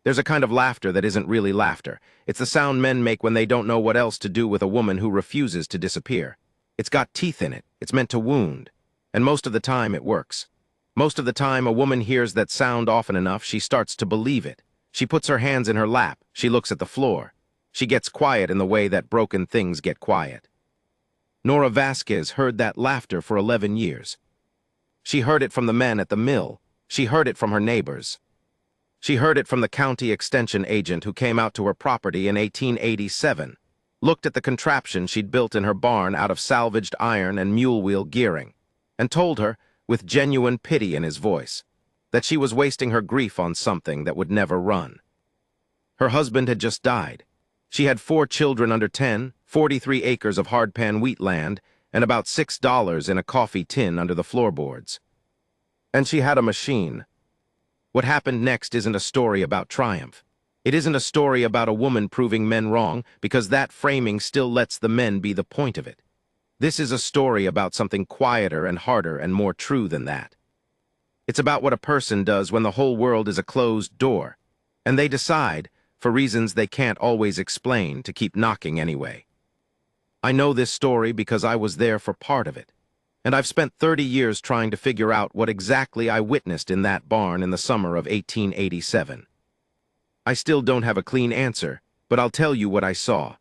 There's a kind of laughter that isn't really laughter. It's the sound men make when they don't know what else to do with a woman who refuses to disappear. It's got teeth in it. It's meant to wound. And most of the time, it works. Most of the time, a woman hears that sound often enough, she starts to believe it. She puts her hands in her lap. She looks at the floor. She gets quiet in the way that broken things get quiet. Nora Vasquez heard that laughter for 11 years. She heard it from the men at the mill. She heard it from her neighbors. She heard it from the county extension agent who came out to her property in 1887, looked at the contraption she'd built in her barn out of salvaged iron and mule wheel gearing, and told her, with genuine pity in his voice, that she was wasting her grief on something that would never run. Her husband had just died. She had 4 children under 10, 43 acres of hardpan wheat land, and about $6 in a coffee tin under the floorboards. And she had a machine. What happened next isn't a story about triumph. It isn't a story about a woman proving men wrong, because that framing still lets the men be the point of it. This is a story about something quieter and harder and more true than that. It's about what a person does when the whole world is a closed door, and they decide, for reasons they can't always explain, to keep knocking anyway. I know this story because I was there for part of it, and I've spent 30 years trying to figure out what exactly I witnessed in that barn in the summer of 1887. I still don't have a clean answer, but I'll tell you what I saw.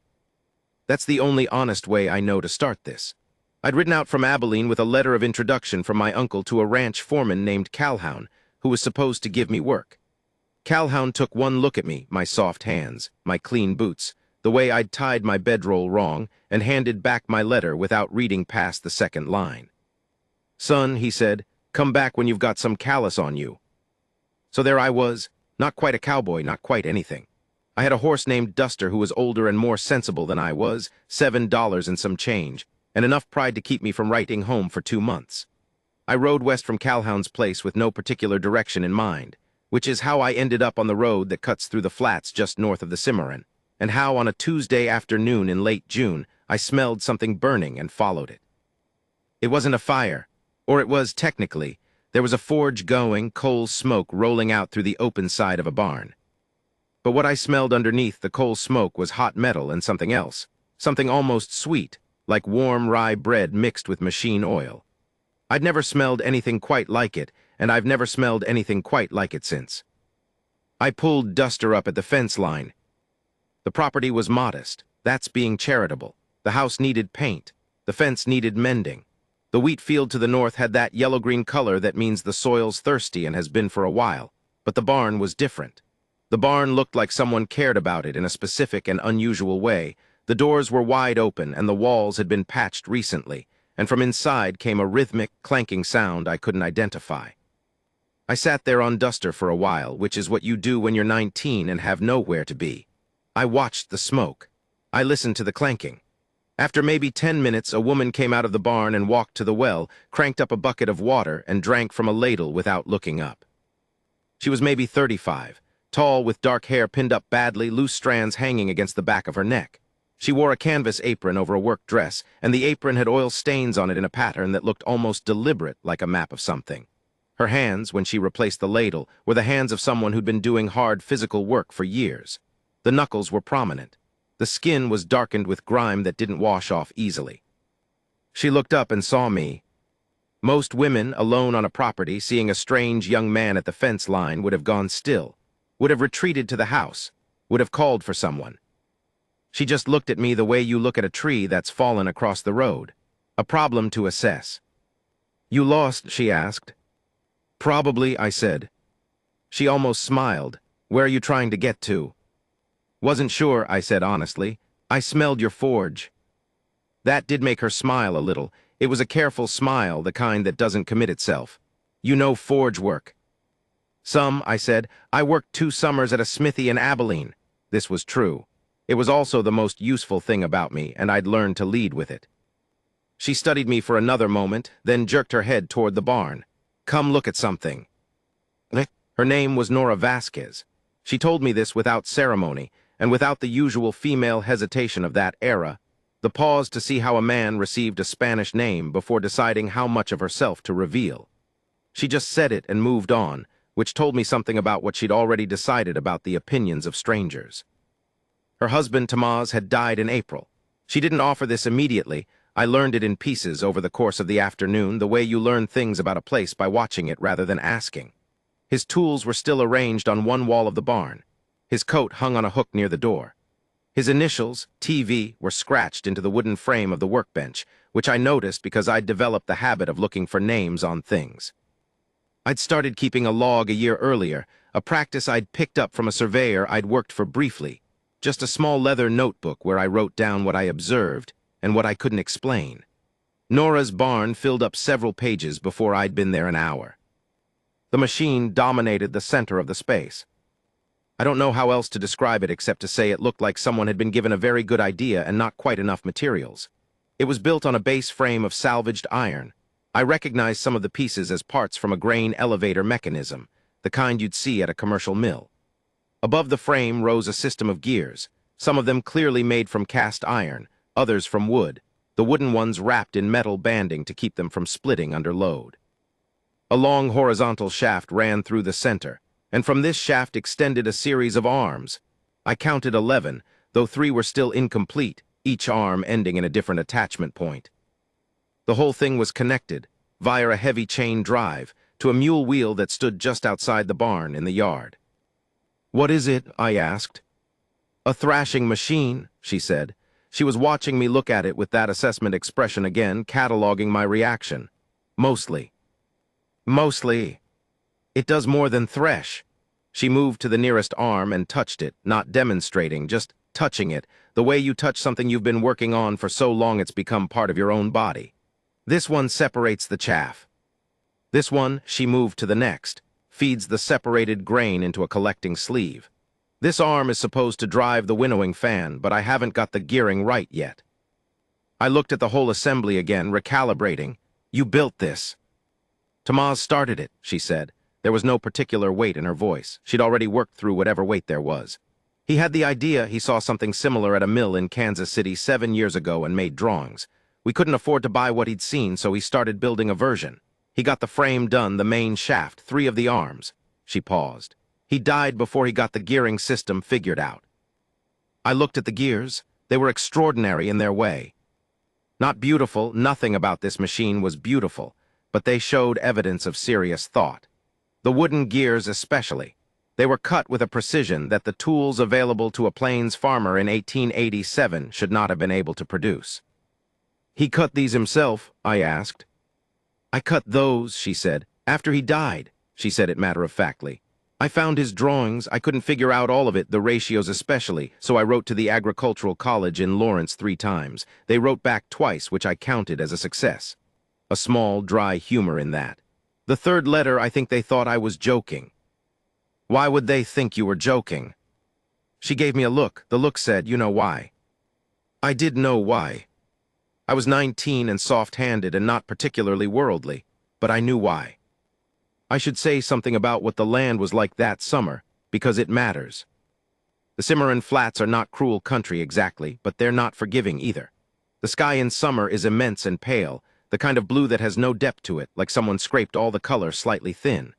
That's the only honest way I know to start this. I'd ridden out from Abilene with a letter of introduction from my uncle to a ranch foreman named Calhoun, who was supposed to give me work. Calhoun took one look at me, my soft hands, my clean boots, the way I'd tied my bedroll wrong, and handed back my letter without reading past the second line. "Son," he said, "come back when you've got some callus on you." So there I was, not quite a cowboy, not quite anything. I had a horse named Duster who was older and more sensible than I was, $7 and some change, and enough pride to keep me from writing home for 2 months. I rode west from Calhoun's place with no particular direction in mind, which is how I ended up on the road that cuts through the flats just north of the Cimarron, and how on a Tuesday afternoon in late June I smelled something burning and followed it. It wasn't a fire, or it was technically. There was a forge going, coal smoke rolling out through the open side of a barn. But what I smelled underneath the coal smoke was hot metal and something else, something almost sweet, like warm rye bread mixed with machine oil. I'd never smelled anything quite like it, and I've never smelled anything quite like it since. I pulled Duster up at the fence line. The property was modest. That's being charitable. The house needed paint. The fence needed mending. The wheat field to the north had that yellow-green color that means the soil's thirsty and has been for a while. But the barn was different. The barn looked like someone cared about it in a specific and unusual way. The doors were wide open and the walls had been patched recently, and from inside came a rhythmic, clanking sound I couldn't identify. I sat there on Duster for a while, which is what you do when you're 19 and have nowhere to be. I watched the smoke. I listened to the clanking. After maybe 10 minutes, a woman came out of the barn and walked to the well, cranked up a bucket of water, and drank from a ladle without looking up. She was maybe 35, tall with dark hair pinned up badly, loose strands hanging against the back of her neck. She wore a canvas apron over a work dress, and the apron had oil stains on it in a pattern that looked almost deliberate, like a map of something. Her hands, when she replaced the ladle, were the hands of someone who'd been doing hard physical work for years. The knuckles were prominent. The skin was darkened with grime that didn't wash off easily. She looked up and saw me. Most women, alone on a property, seeing a strange young man at the fence line, would have gone still, would have retreated to the house, would have called for someone. She just looked at me the way you look at a tree that's fallen across the road, a problem to assess. "You lost?" she asked. "Probably," I said. She almost smiled. "Where are you trying to get to?" "Wasn't sure," I said honestly. "I smelled your forge." That did make her smile a little. It was a careful smile, the kind that doesn't commit itself. "You know forge work?" "Some," I said. "I worked 2 summers at a smithy in Abilene." This was true. It was also the most useful thing about me, and I'd learned to lead with it. She studied me for another moment, then jerked her head toward the barn. "Come look at something." Her name was Nora Vasquez. She told me this without ceremony, and without the usual female hesitation of that era, the pause to see how a man received a Spanish name before deciding how much of herself to reveal. She just said it and moved on, which told me something about what she'd already decided about the opinions of strangers. Her husband, Tamaz, had died in April. She didn't offer this immediately. I learned it in pieces over the course of the afternoon, the way you learn things about a place by watching it rather than asking. His tools were still arranged on one wall of the barn. His coat hung on a hook near the door. His initials, TV, were scratched into the wooden frame of the workbench, which I noticed because I'd developed the habit of looking for names on things. I'd started keeping a log a year earlier, a practice I'd picked up from a surveyor I'd worked for briefly, just a small leather notebook where I wrote down what I observed and what I couldn't explain. Nora's barn filled up several pages before I'd been there an hour. The machine dominated the center of the space. I don't know how else to describe it except to say it looked like someone had been given a very good idea and not quite enough materials. It was built on a base frame of salvaged iron. I recognized some of the pieces as parts from a grain elevator mechanism, the kind you'd see at a commercial mill. Above the frame rose a system of gears, some of them clearly made from cast iron, others from wood, the wooden ones wrapped in metal banding to keep them from splitting under load. A long horizontal shaft ran through the center, and from this shaft extended a series of arms. I counted 11, though 3 were still incomplete, each arm ending in a different attachment point. The whole thing was connected, via a heavy chain drive, to a mule wheel that stood just outside the barn in the yard. "What is it?" I asked. "A thrashing machine," she said. She was watching me look at it with that assessment expression again, cataloging my reaction. Mostly. It does more than thresh." She moved to the nearest arm and touched it, not demonstrating, just touching it, the way you touch something you've been working on for so long it's become part of your own body. "This one separates the chaff. This one," she moved to the next, "feeds the separated grain into a collecting sleeve. This arm is supposed to drive the winnowing fan, but I haven't got the gearing right yet." I looked at the whole assembly again, recalibrating. "You built this." "Tamaz started it," she said. There was no particular weight in her voice. She'd already worked through whatever weight there was. "He had the idea he saw something similar at a mill in Kansas City 7 years ago and made drawings. We couldn't afford to buy what he'd seen, so he started building a version. He got the frame done, the main shaft, 3 of the arms." She paused. "He died before he got the gearing system figured out." I looked at the gears. They were extraordinary in their way. Not beautiful, nothing about this machine was beautiful, but they showed evidence of serious thought. The wooden gears especially. They were cut with a precision that the tools available to a Plains farmer in 1887 should not have been able to produce. "He cut these himself?" I asked. "I cut those," she said, "after he died." She said it matter-of-factly. "I found his drawings. I couldn't figure out all of it, the ratios especially, so I wrote to the Agricultural College in Lawrence 3 times. They wrote back twice, which I counted as a success. A small, dry humor in that. The 3rd letter, I think they thought I was joking." "Why would they think you were joking?" She gave me a look. The look said, "You know why." I did know why. I was 19 and soft-handed and not particularly worldly, but I knew why. I should say something about what the land was like that summer, because it matters. The Cimarron Flats are not cruel country exactly, but they're not forgiving either. The sky in summer is immense and pale, the kind of blue that has no depth to it, like someone scraped all the color slightly thin.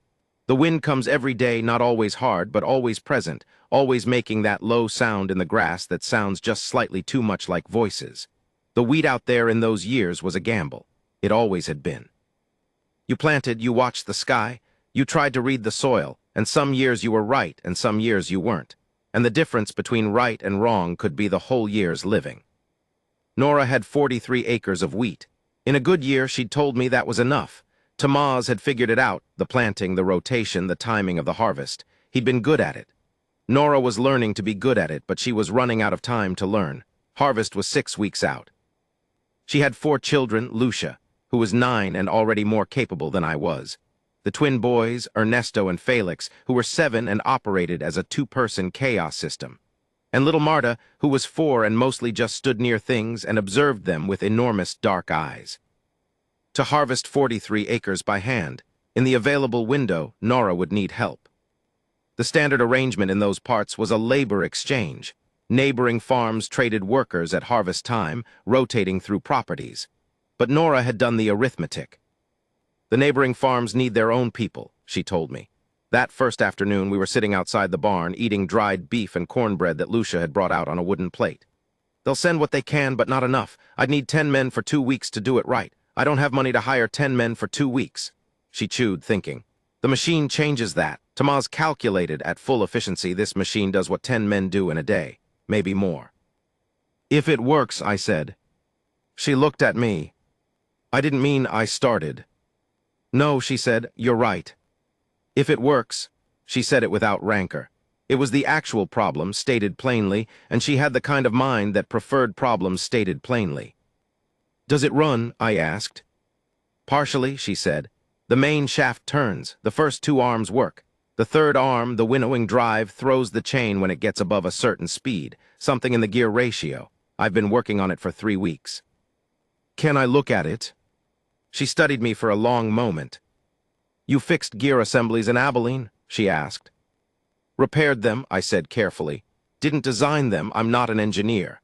The wind comes every day, not always hard, but always present, always making that low sound in the grass that sounds just slightly too much like voices. The wheat out there in those years was a gamble. It always had been. You planted, you watched the sky, you tried to read the soil, and some years you were right and some years you weren't. And the difference between right and wrong could be the whole year's living. Nora had 43 acres of wheat. In a good year, she'd told me that was enough. Tamaz had figured it out, the planting, the rotation, the timing of the harvest. He'd been good at it. Nora was learning to be good at it, but she was running out of time to learn. Harvest was 6 weeks out. She had 4 children, Lucia, who was 9 and already more capable than I was. The twin boys, Ernesto and Felix, who were 7 and operated as a 2-person chaos system. And little Marta, who was 4 and mostly just stood near things and observed them with enormous dark eyes. To harvest 43 acres by hand, in the available window, Nora would need help. The standard arrangement in those parts was a labor exchange. Neighboring farms traded workers at harvest time, rotating through properties. But Nora had done the arithmetic. "The neighboring farms need their own people," she told me. That first afternoon, we were sitting outside the barn, eating dried beef and cornbread that Lucia had brought out on a wooden plate. They'll send what they can, but not enough. I'd need 10 men for 2 weeks to do it right. I don't have money to hire 10 men for 2 weeks. She chewed, thinking. The machine changes that. Tamaz calculated at full efficiency this machine does what 10 men do in a day, maybe more. If it works, I said. She looked at me. I didn't mean I started. No, she said, you're right. If it works, she said it without rancor. It was the actual problem, stated plainly, and she had the kind of mind that preferred problems stated plainly. Does it run? I asked. Partially, she said. The main shaft turns, the first 2 arms work. The third arm, the winnowing drive, throws the chain when it gets above a certain speed, something in the gear ratio. I've been working on it for 3 weeks. Can I look at it? She studied me for a long moment. You fixed gear assemblies in Abilene? She asked. Repaired them, I said carefully. Didn't design them, I'm not an engineer.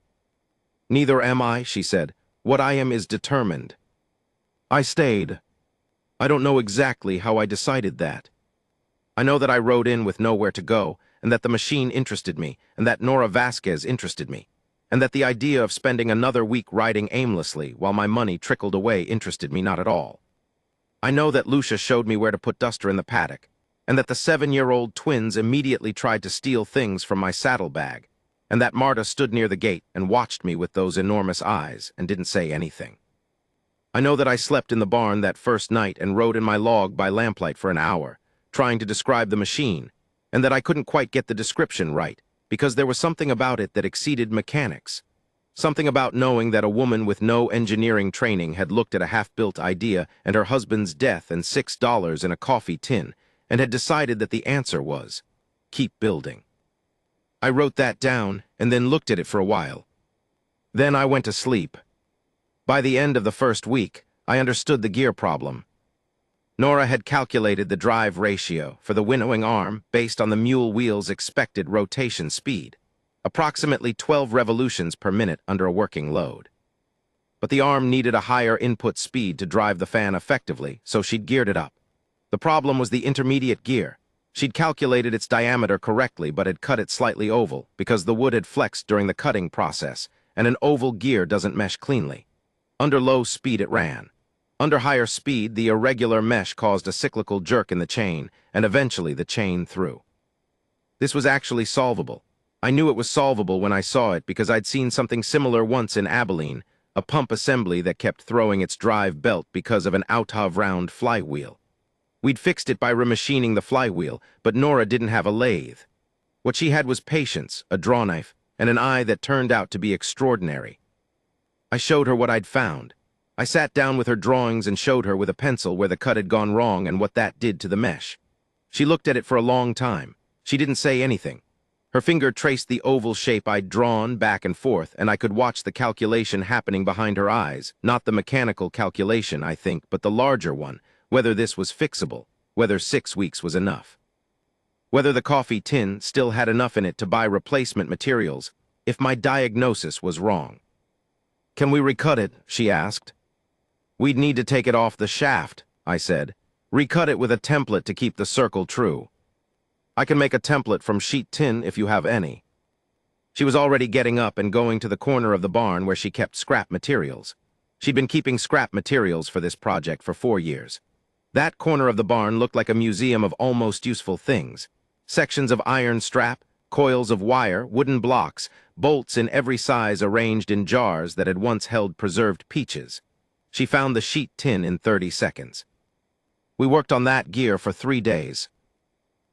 Neither am I, she said. What I am is determined. I stayed. I don't know exactly how I decided that. I know that I rode in with nowhere to go, and that the machine interested me, and that Nora Vasquez interested me, and that the idea of spending another week riding aimlessly while my money trickled away interested me not at all. I know that Lucia showed me where to put Duster in the paddock, and that the 7-year-old twins immediately tried to steal things from my saddlebag, and that Marta stood near the gate and watched me with those enormous eyes and didn't say anything. I know that I slept in the barn that first night and wrote in my log by lamplight for an hour, trying to describe the machine, and that I couldn't quite get the description right, because there was something about it that exceeded mechanics. Something about knowing that a woman with no engineering training had looked at a half-built idea and her husband's death and $6 in a coffee tin, and had decided that the answer was, keep building. I wrote that down and then looked at it for a while. Then I went to sleep. By the end of the first week, I understood the gear problem. Nora had calculated the drive ratio for the winnowing arm based on the mule wheel's expected rotation speed, approximately 12 revolutions per minute under a working load. But the arm needed a higher input speed to drive the fan effectively, so she'd geared it up. The problem was the intermediate gear. She'd calculated its diameter correctly but had cut it slightly oval because the wood had flexed during the cutting process, and an oval gear doesn't mesh cleanly. Under low speed it ran. Under higher speed, the irregular mesh caused a cyclical jerk in the chain, and eventually the chain threw. This was actually solvable. I knew it was solvable when I saw it because I'd seen something similar once in Abilene, a pump assembly that kept throwing its drive belt because of an out-of-round flywheel. We'd fixed it by remachining the flywheel, but Nora didn't have a lathe. What she had was patience, a drawknife, and an eye that turned out to be extraordinary. I showed her what I'd found. I sat down with her drawings and showed her with a pencil where the cut had gone wrong and what that did to the mesh. She looked at it for a long time. She didn't say anything. Her finger traced the oval shape I'd drawn back and forth, and I could watch the calculation happening behind her eyes. Not the mechanical calculation, I think, but the larger one, whether this was fixable, whether 6 weeks was enough. Whether the coffee tin still had enough in it to buy replacement materials, if my diagnosis was wrong. Can we recut it? She asked. We'd need to take it off the shaft, I said. Recut it with a template to keep the circle true. I can make a template from sheet tin if you have any. She was already getting up and going to the corner of the barn where she kept scrap materials. She'd been keeping scrap materials for this project for 4 years. That corner of the barn looked like a museum of almost useful things. Sections of iron strap, coils of wire, wooden blocks, bolts in every size arranged in jars that had once held preserved peaches. She found the sheet tin in 30 seconds. We worked on that gear for 3 days.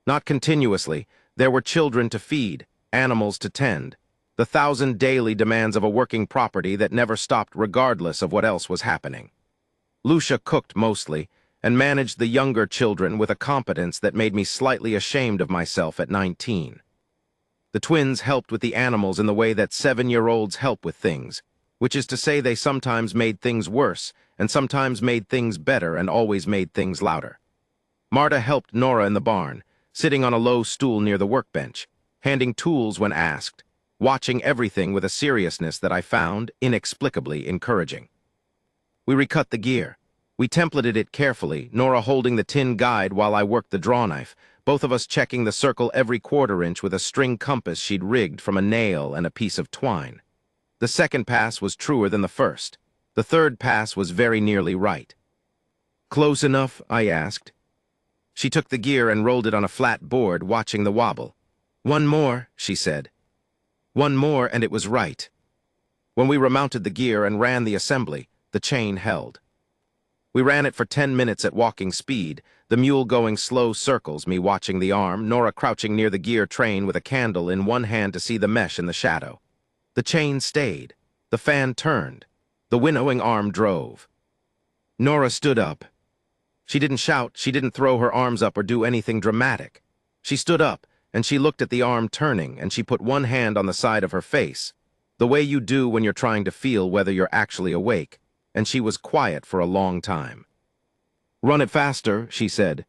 Not continuously. There were children to feed, animals to tend, the 1,000 daily demands of a working property that never stopped regardless of what else was happening. Lucia cooked mostly, and managed the younger children with a competence that made me slightly ashamed of myself at 19. The twins helped with the animals in the way that 7-year-olds help with things, which is to say they sometimes made things worse, and sometimes made things better, and always made things louder. Marta helped Nora in the barn, sitting on a low stool near the workbench, handing tools when asked, watching everything with a seriousness that I found inexplicably encouraging. We recut the gear. We templated it carefully, Nora holding the tin guide while I worked the drawknife, both of us checking the circle every quarter-inch with a string compass she'd rigged from a nail and a piece of twine. The second pass was truer than the first. The third pass was very nearly right. "Close enough?" I asked. She took the gear and rolled it on a flat board, watching the wobble. "One more," she said. One more, and it was right. When we remounted the gear and ran the assembly, the chain held. We ran it for 10 minutes at walking speed, the mule going slow circles, me watching the arm, Nora crouching near the gear train with a candle in one hand to see the mesh in the shadow. The chain stayed. The fan turned. The winnowing arm drove. Nora stood up. She didn't shout, she didn't throw her arms up or do anything dramatic. She stood up, and she looked at the arm turning, and she put one hand on the side of her face, the way you do when you're trying to feel whether you're actually awake, and she was quiet for a long time. "Run it faster," she said.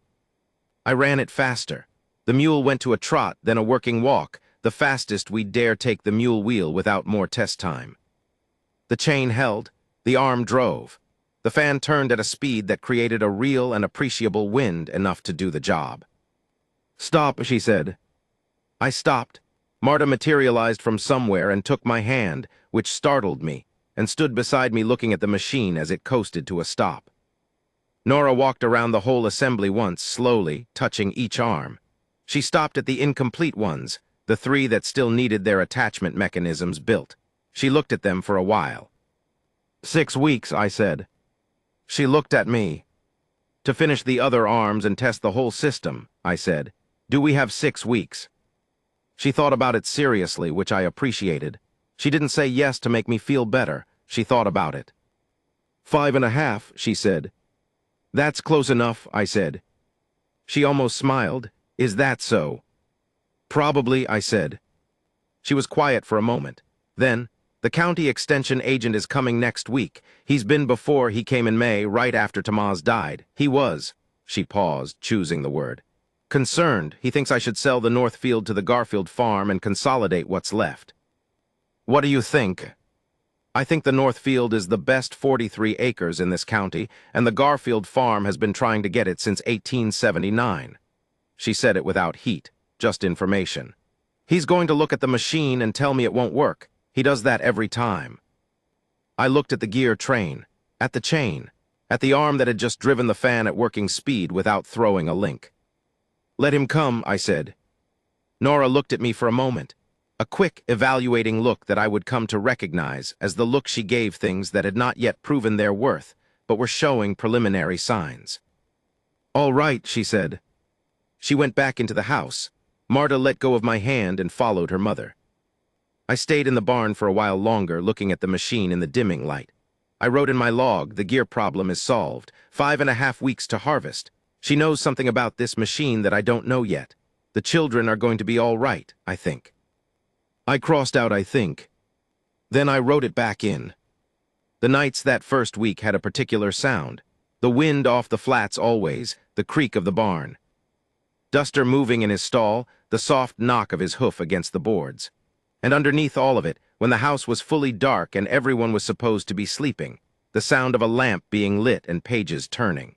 I ran it faster. The mule went to a trot, then a working walk, the fastest we'd dare take the mule wheel without more test time. The chain held. The arm drove. The fan turned at a speed that created a real and appreciable wind enough to do the job. "Stop," she said. I stopped. Marta materialized from somewhere and took my hand, which startled me, and stood beside me looking at the machine as it coasted to a stop. Nora walked around the whole assembly once, slowly, touching each arm. She stopped at the incomplete ones, the 3 that still needed their attachment mechanisms built. She looked at them for a while. 6 weeks, I said. She looked at me. "To finish the other arms and test the whole system," I said. "Do we have 6 weeks?" She thought about it seriously, which I appreciated. She didn't say yes to make me feel better. She thought about it. 5.5, she said. "That's close enough," I said. She almost smiled. "Is that so?" "Probably," I said. She was quiet for a moment. Then, "The county extension agent is coming next week. He's been before. He came in May, right after Tamaz died. He was," she paused, choosing the word, "concerned. He thinks I should sell the Northfield to the Garfield farm and consolidate what's left." "What do you think?" "I think the Northfield is the best 43 acres in this county, and the Garfield farm has been trying to get it since 1879. She said it without heat, just information. "He's going to look at the machine and tell me it won't work. He does that every time." I looked at the gear train, at the chain, at the arm that had just driven the fan at working speed without throwing a link. "Let him come," I said. Nora looked at me for a moment, a quick, evaluating look that I would come to recognize as the look she gave things that had not yet proven their worth, but were showing preliminary signs. "All right," she said. She went back into the house. Marta let go of my hand and followed her mother. I stayed in the barn for a while longer, looking at the machine in the dimming light. I wrote in my log, "The gear problem is solved. 5.5 weeks to harvest. She knows something about this machine that I don't know yet. The children are going to be all right, I think." I crossed out "I think." Then I wrote it back in. The nights that first week had a particular sound. The wind off the flats always, the creak of the barn. Duster moving in his stall, the soft knock of his hoof against the boards. And underneath all of it, when the house was fully dark and everyone was supposed to be sleeping, the sound of a lamp being lit and pages turning.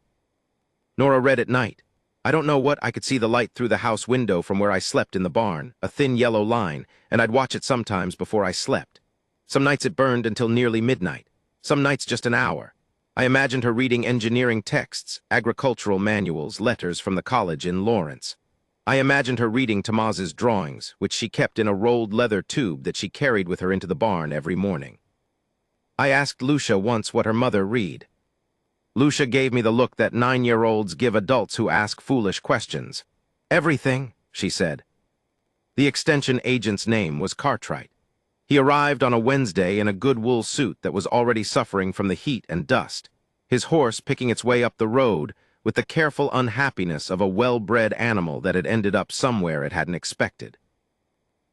Nora read at night. I don't know what, I could see the light through the house window from where I slept in the barn, a thin yellow line, and I'd watch it sometimes before I slept. Some nights it burned until nearly midnight, some nights just an hour. I imagined her reading engineering texts, agricultural manuals, letters from the college in Lawrence. I imagined her reading Tamaz's drawings, which she kept in a rolled leather tube that she carried with her into the barn every morning. I asked Lucia once what her mother read. Lucia gave me the look that 9-year-olds give adults who ask foolish questions. "Everything," she said. The extension agent's name was Cartwright. He arrived on a Wednesday in a good wool suit that was already suffering from the heat and dust, his horse picking its way up the road with the careful unhappiness of a well-bred animal that had ended up somewhere it hadn't expected.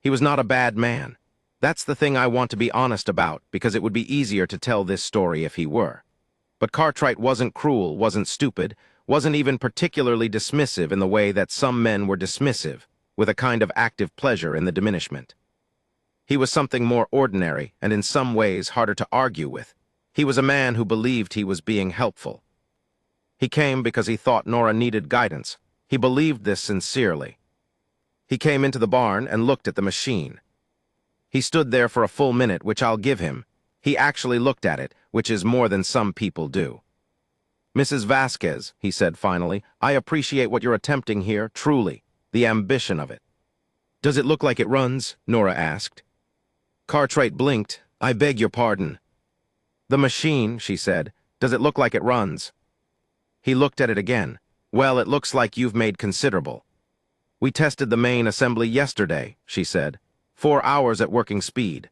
He was not a bad man. That's the thing I want to be honest about, because it would be easier to tell this story if he were. But Cartwright wasn't cruel, wasn't stupid, wasn't even particularly dismissive in the way that some men were dismissive, with a kind of active pleasure in the diminishment. He was something more ordinary and in some ways harder to argue with. He was a man who believed he was being helpful. He came because he thought Nora needed guidance. He believed this sincerely. He came into the barn and looked at the machine. He stood there for a full minute, which I'll give him. He actually looked at it, which is more than some people do. "Mrs. Vasquez," he said finally, "I appreciate what you're attempting here, truly, the ambition of it." "Does it look like it runs?" Nora asked. Cartwright blinked. "I beg your pardon." "The machine," she said. "Does it look like it runs?" He looked at it again. "Well, it looks like you've made considerable." "We tested the main assembly yesterday," she said. 4 hours at working speed.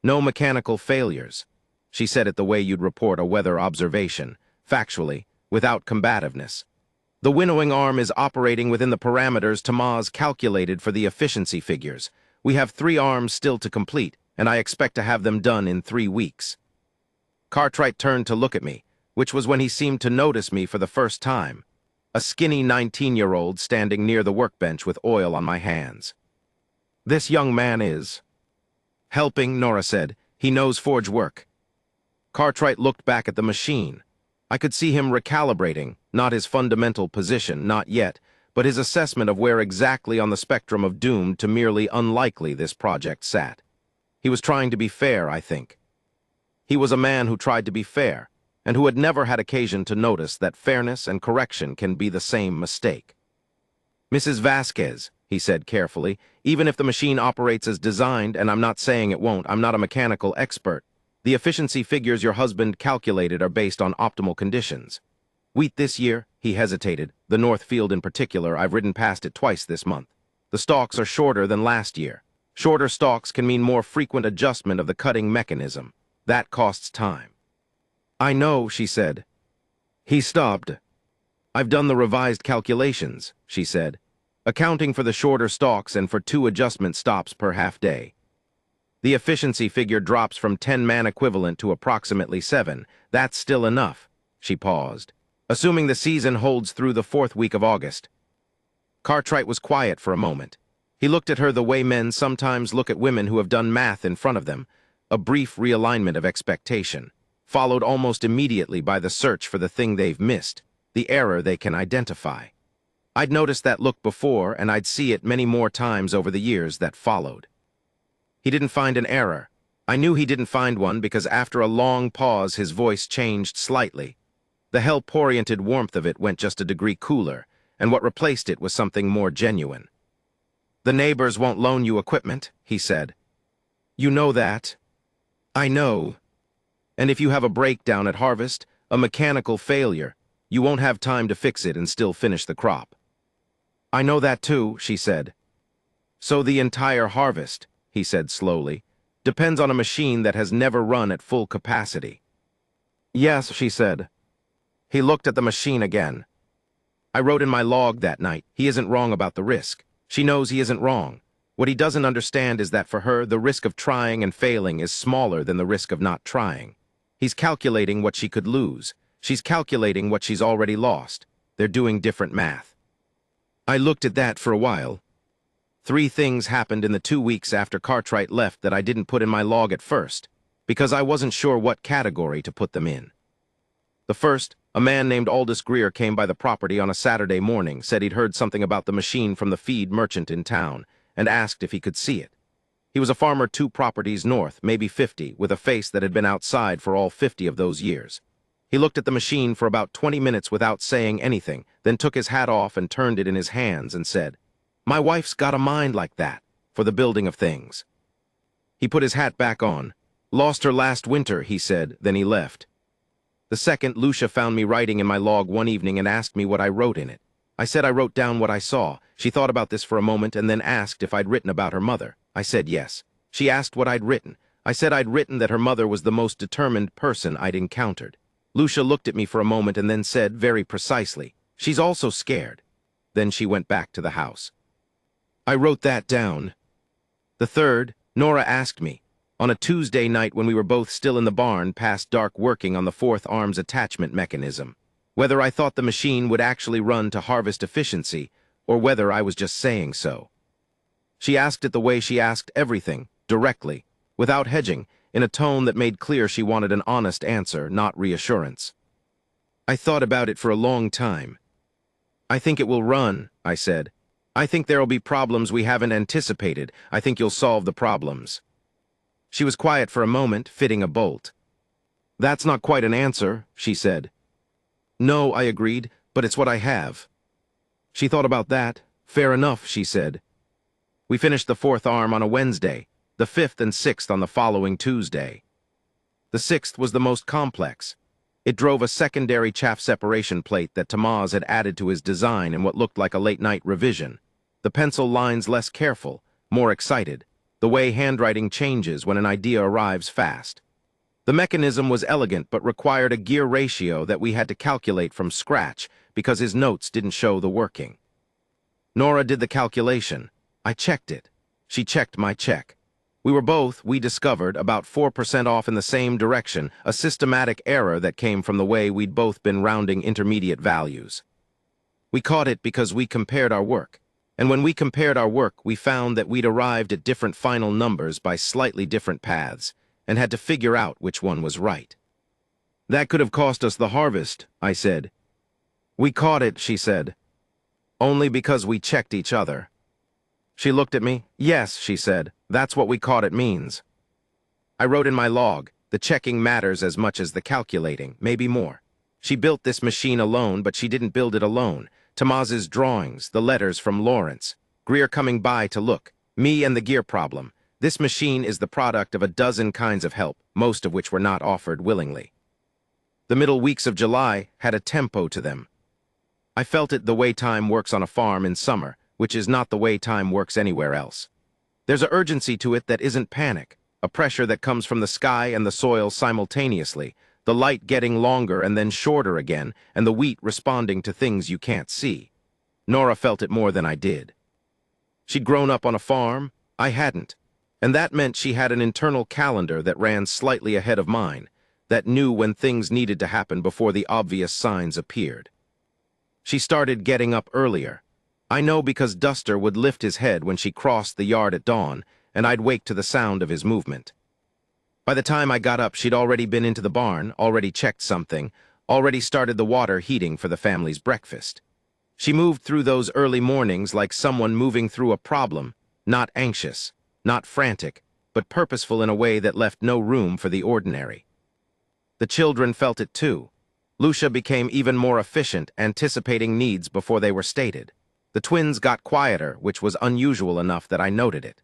No mechanical failures. She said it the way you'd report a weather observation, factually, without combativeness. "The winnowing arm is operating within the parameters Tamaz calculated for the efficiency figures. We have 3 arms still to complete, and I expect to have them done in 3 weeks. Cartwright turned to look at me, which was when he seemed to notice me for the first time. A skinny 19-year-old standing near the workbench with oil on my hands. "This young man is helping," Nora said. "He knows forge work." Cartwright looked back at the machine. I could see him recalibrating, not his fundamental position, not yet, but his assessment of where exactly on the spectrum of doomed to merely unlikely this project sat. He was trying to be fair, I think. He was a man who tried to be fair, and who had never had occasion to notice that fairness and correction can be the same mistake. "Mrs. Vasquez," he said carefully, "even if the machine operates as designed, and I'm not saying it won't, I'm not a mechanical expert, the efficiency figures your husband calculated are based on optimal conditions. Wheat this year," he hesitated, "the North Field in particular, I've ridden past it twice this month. The stalks are shorter than last year. Shorter stalks can mean more frequent adjustment of the cutting mechanism. That costs time." "I know," she said. He stopped. "I've done the revised calculations," she said, "accounting for the shorter stalks and for 2 adjustment stops per half-day. The efficiency figure drops from 10 man equivalent to approximately 7. That's still enough." She paused. "Assuming the season holds through the 4th week of August." Cartwright was quiet for a moment. He looked at her the way men sometimes look at women who have done math in front of them, a brief realignment of expectation, followed almost immediately by the search for the thing they've missed, the error they can identify. I'd noticed that look before, and I'd see it many more times over the years that followed. He didn't find an error. I knew he didn't find one because after a long pause his voice changed slightly. The help-oriented warmth of it went just a degree cooler, and what replaced it was something more genuine. "The neighbors won't loan you equipment," he said. "You know that." "I know. And if you have a breakdown at harvest, a mechanical failure, you won't have time to fix it and still finish the crop." "I know that too," she said. "So the entire harvest," he said slowly, "depends on a machine that has never run at full capacity." "Yes," she said. He looked at the machine again. "I wrote in my log that night, he isn't wrong about the risk. She knows he isn't wrong. What he doesn't understand is that for her, the risk of trying and failing is smaller than the risk of not trying. He's calculating what she could lose. She's calculating what she's already lost. They're doing different math." I looked at that for a while. 3 things happened in the 2 weeks after Cartwright left that I didn't put in my log at first, because I wasn't sure what category to put them in. The first, a man named Aldous Greer came by the property on a Saturday morning, said he'd heard something about the machine from the feed merchant in town, and asked if he could see it. He was a farmer 2 properties north, maybe 50, with a face that had been outside for all 50 of those years. He looked at the machine for about 20 minutes without saying anything, then took his hat off and turned it in his hands and said, "My wife's got a mind like that, for the building of things." He put his hat back on. "Lost her last winter," he said, then he left. The second, Lucia found me writing in my log one evening and asked me what I wrote in it. I said I wrote down what I saw. She thought about this for a moment and then asked if I'd written about her mother. I said yes. She asked what I'd written. I said I'd written that her mother was the most determined person I'd encountered. Lucia looked at me for a moment and then said, very precisely, "She's also scared." Then she went back to the house. I wrote that down. The third, Nora asked me, on a Tuesday night when we were both still in the barn past dark working on the 4th arm's attachment mechanism, whether I thought the machine would actually run to harvest efficiency or whether I was just saying so. She asked it the way she asked everything, directly, without hedging, in a tone that made clear she wanted an honest answer, not reassurance. I thought about it for a long time. I think it will run, I said. I think there'll be problems we haven't anticipated. I think you'll solve the problems. She was quiet for a moment, fitting a bolt. That's not quite an answer, she said. No, I agreed, but it's what I have. She thought about that. Fair enough, she said. We finished the fourth arm on a Wednesday, the fifth and sixth on the following Tuesday. The sixth was the most complex. It drove a secondary chaff separation plate that Tamaz had added to his design in what looked like a late-night revision. The pencil lines less careful, more excited, the way handwriting changes when an idea arrives fast. The mechanism was elegant but required a gear ratio that we had to calculate from scratch because his notes didn't show the working. Nora did the calculation. I checked it. She checked my check. We were both, we discovered, about 4% off in the same direction, a systematic error that came from the way we'd both been rounding intermediate values. We caught it because we compared our work. And when we compared our work, we found that we'd arrived at different final numbers by slightly different paths, and had to figure out which one was right. That could have cost us the harvest, I said. We caught it, she said. Only because we checked each other. She looked at me. Yes, she said. That's what we caught it means. I wrote in my log, the checking matters as much as the calculating, maybe more. She built this machine alone, but she didn't build it alone. Tamaz's drawings, the letters from Lawrence, Greer coming by to look, me and the gear problem. This machine is the product of a dozen kinds of help, most of which were not offered willingly. The middle weeks of July had a tempo to them. I felt it the way time works on a farm in summer, which is not the way time works anywhere else. There's an urgency to it that isn't panic, a pressure that comes from the sky and the soil simultaneously, the light getting longer and then shorter again, and the wheat responding to things you can't see. Nora felt it more than I did. She'd grown up on a farm, I hadn't, and that meant she had an internal calendar that ran slightly ahead of mine, that knew when things needed to happen before the obvious signs appeared. She started getting up earlier. I know because Duster would lift his head when she crossed the yard at dawn, and I'd wake to the sound of his movement. By the time I got up, she'd already been into the barn, already checked something, already started the water heating for the family's breakfast. She moved through those early mornings like someone moving through a problem, not anxious, not frantic, but purposeful in a way that left no room for the ordinary. The children felt it too. Lucia became even more efficient, anticipating needs before they were stated. The twins got quieter, which was unusual enough that I noted it.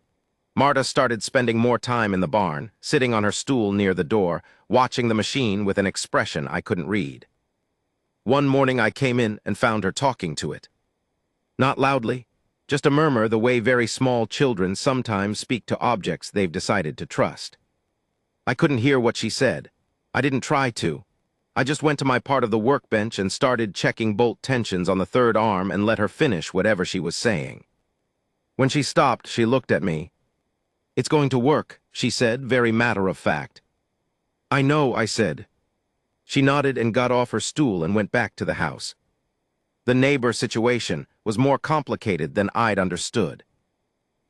Marta started spending more time in the barn, sitting on her stool near the door, watching the machine with an expression I couldn't read. One morning I came in and found her talking to it. Not loudly, just a murmur the way very small children sometimes speak to objects they've decided to trust. I couldn't hear what she said. I didn't try to. I just went to my part of the workbench and started checking bolt tensions on the third arm and let her finish whatever she was saying. When she stopped, she looked at me. It's going to work, she said, very matter-of-fact. I know, I said. She nodded and got off her stool and went back to the house. The neighbor situation was more complicated than I'd understood.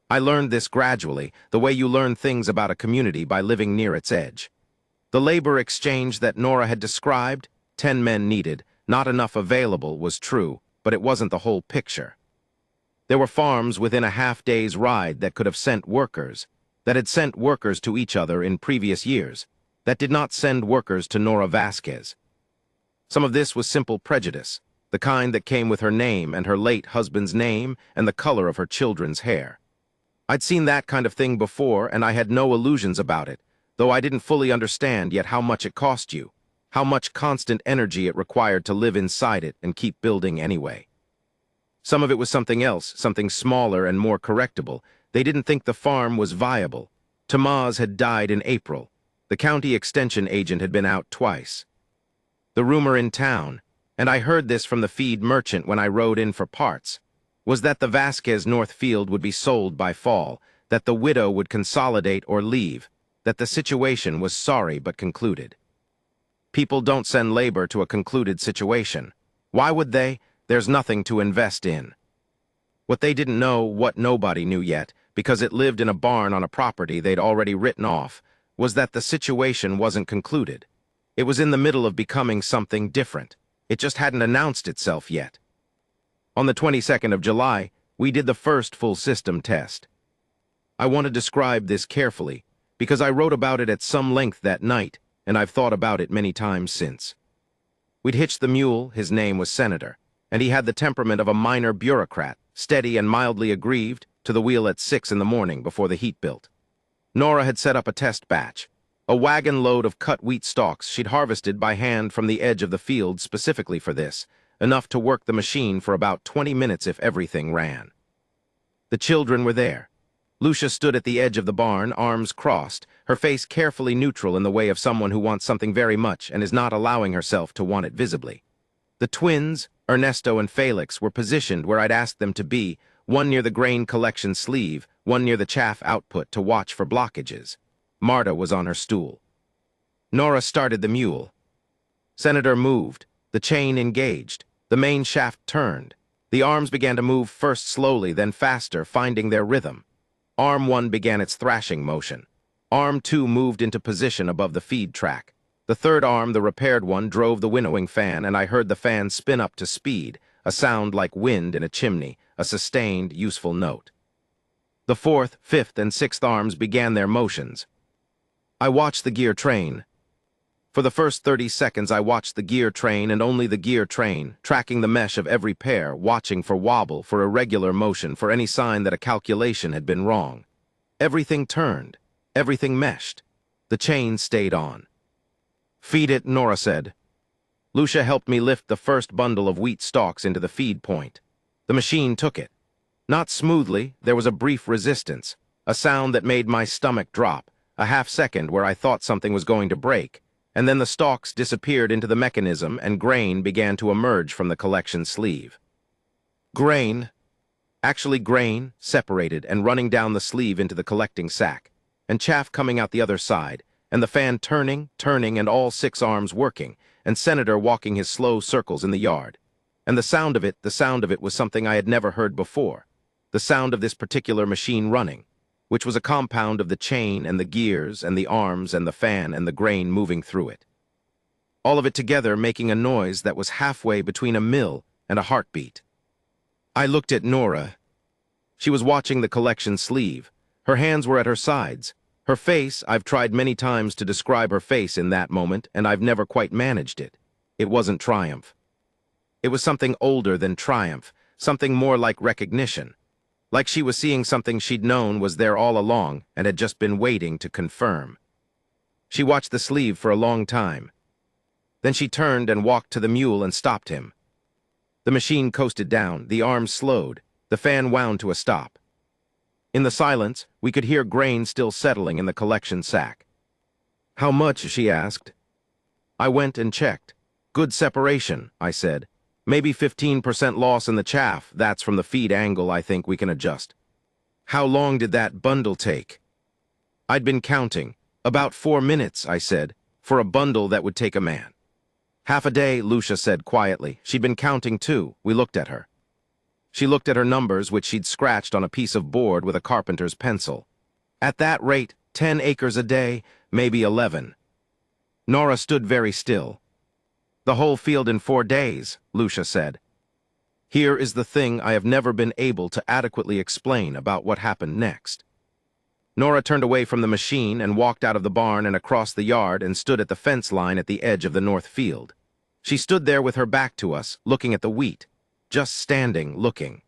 I learned this gradually, the way you learn things about a community by living near its edge. The labor exchange that Nora had described, 10 men needed, not enough available, was true, but it wasn't the whole picture. There were farms within a half-day's ride that could have sent workers, that had sent workers to each other in previous years, that did not send workers to Nora Vasquez. Some of this was simple prejudice, the kind that came with her name and her late husband's name and the color of her children's hair. I'd seen that kind of thing before, and I had no illusions about it, though I didn't fully understand yet how much it cost you, how much constant energy it required to live inside it and keep building anyway. Some of it was something else, something smaller and more correctable. They didn't think the farm was viable. Tamaz had died in April. The county extension agent had been out twice. The rumor in town, and I heard this from the feed merchant when I rode in for parts, was that the Vasquez North Field would be sold by fall, that the widow would consolidate or leave, that the situation was sorry but concluded. People don't send labor to a concluded situation. Why would they? There's nothing to invest in. What they didn't know, what nobody knew yet, because it lived in a barn on a property they'd already written off, was that the situation wasn't concluded. It was in the middle of becoming something different. It just hadn't announced itself yet. On the 22nd of July, we did the first full system test. I want to describe this carefully because I wrote about it at some length that night, and I've thought about it many times since. We'd hitched the mule, his name was Senator, and he had the temperament of a minor bureaucrat, steady and mildly aggrieved, to the wheel at 6 in the morning before the heat built. Nora had set up a test batch, a wagon load of cut wheat stalks she'd harvested by hand from the edge of the field specifically for this, enough to work the machine for about 20 minutes if everything ran. The children were there. Lucia stood at the edge of the barn, arms crossed, her face carefully neutral in the way of someone who wants something very much and is not allowing herself to want it visibly. The twins, Ernesto and Felix, were positioned where I'd asked them to be, one near the grain collection sleeve, one near the chaff output to watch for blockages. Marta was on her stool. Nora started the mule. Senator moved. The chain engaged. The main shaft turned. The arms began to move first slowly, then faster, finding their rhythm. Arm 1 began its thrashing motion. Arm 2 moved into position above the feed track. The third arm, the repaired one, drove the winnowing fan, and I heard the fan spin up to speed, a sound like wind in a chimney, a sustained, useful note. The fourth, fifth, and sixth arms began their motions. I watched the gear train. For the first 30 seconds I watched the gear train and only the gear train, tracking the mesh of every pair, watching for wobble, for irregular motion, for any sign that a calculation had been wrong. Everything turned. Everything meshed. The chain stayed on. "Feed it," Nora said. Lucia helped me lift the first bundle of wheat stalks into the feed point. The machine took it. Not smoothly, there was a brief resistance, a sound that made my stomach drop, a half-second where I thought something was going to break, and then the stalks disappeared into the mechanism and grain began to emerge from the collection sleeve. Grain, separated and running down the sleeve into the collecting sack, and chaff coming out the other side, and the fan turning, and all 6 arms working, and Senator walking his slow circles in the yard. And the sound of it was something I had never heard before. The sound of this particular machine running, which was a compound of the chain and the gears and the arms and the fan and the grain moving through it. All of it together making a noise that was halfway between a mill and a heartbeat. I looked at Nora. She was watching the collection sleeve. Her hands were at her sides. Her face, I've tried many times to describe her face in that moment, and I've never quite managed it. It wasn't triumph. It was something older than triumph, something more like recognition. Like she was seeing something she'd known was there all along and had just been waiting to confirm. She watched the sleeve for a long time. Then she turned and walked to the mule and stopped him. The machine coasted down, the arms slowed, the fan wound to a stop. In the silence, we could hear grain still settling in the collection sack. "How much?" she asked. I went and checked. "Good separation," I said. "Maybe 15% loss in the chaff. That's from the feed angle. I think we can adjust." "How long did that bundle take?" I'd been counting. "About 4 minutes," I said, "for a bundle that would take a man." "Half a day," Lucia said quietly. She'd been counting too. We looked at her. She looked at her numbers, which she'd scratched on a piece of board with a carpenter's pencil. "At that rate, 10 acres a day, maybe 11. Nora stood very still. "The whole field in 4 days, Lucia said. Here is the thing I have never been able to adequately explain about what happened next. Nora turned away from the machine and walked out of the barn and across the yard and stood at the fence line at the edge of the north field. She stood there with her back to us, looking at the wheat. Just standing, looking.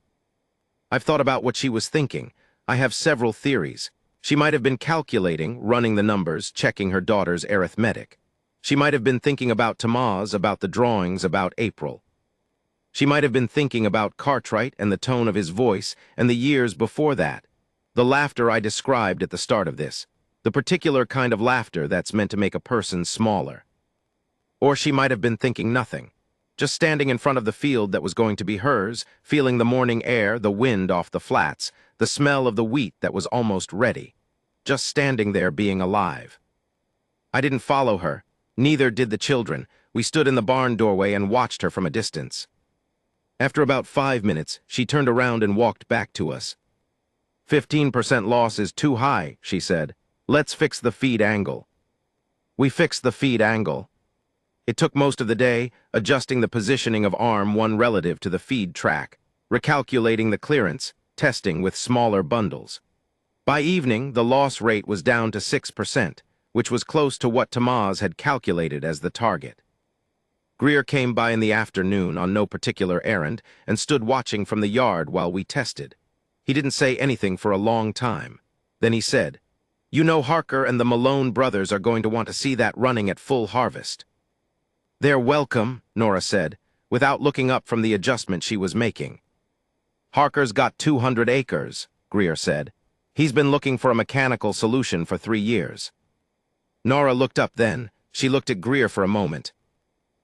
I've thought about what she was thinking. I have several theories. She might have been calculating, running the numbers, checking her daughter's arithmetic. She might have been thinking about Tamaz, about the drawings, about April. She might have been thinking about Cartwright and the tone of his voice, and the years before that. The laughter I described at the start of this. The particular kind of laughter that's meant to make a person smaller. Or she might have been thinking nothing. Just standing in front of the field that was going to be hers, feeling the morning air, the wind off the flats, the smell of the wheat that was almost ready. Just standing there being alive. I didn't follow her. Neither did the children. We stood in the barn doorway and watched her from a distance. After about 5 minutes, she turned around and walked back to us. 15% loss is too high, she said. Let's fix the feed angle. We fixed the feed angle. It took most of the day, adjusting the positioning of arm 1 relative to the feed track. recalculating the clearance, testing with smaller bundles. By evening, the loss rate was down to 6%, which was close to what Tamaz had calculated as the target. Greer came by in the afternoon on no particular errand and stood watching from the yard while we tested. He didn't say anything for a long time. Then he said, "You know Harker and the Malone brothers are going to want to see that running at full harvest." "They're welcome," Nora said, without looking up from the adjustment she was making. "Harker's got 200 acres," Greer said. "He's been looking for a mechanical solution for 3 years." Nora looked up then. She looked at Greer for a moment.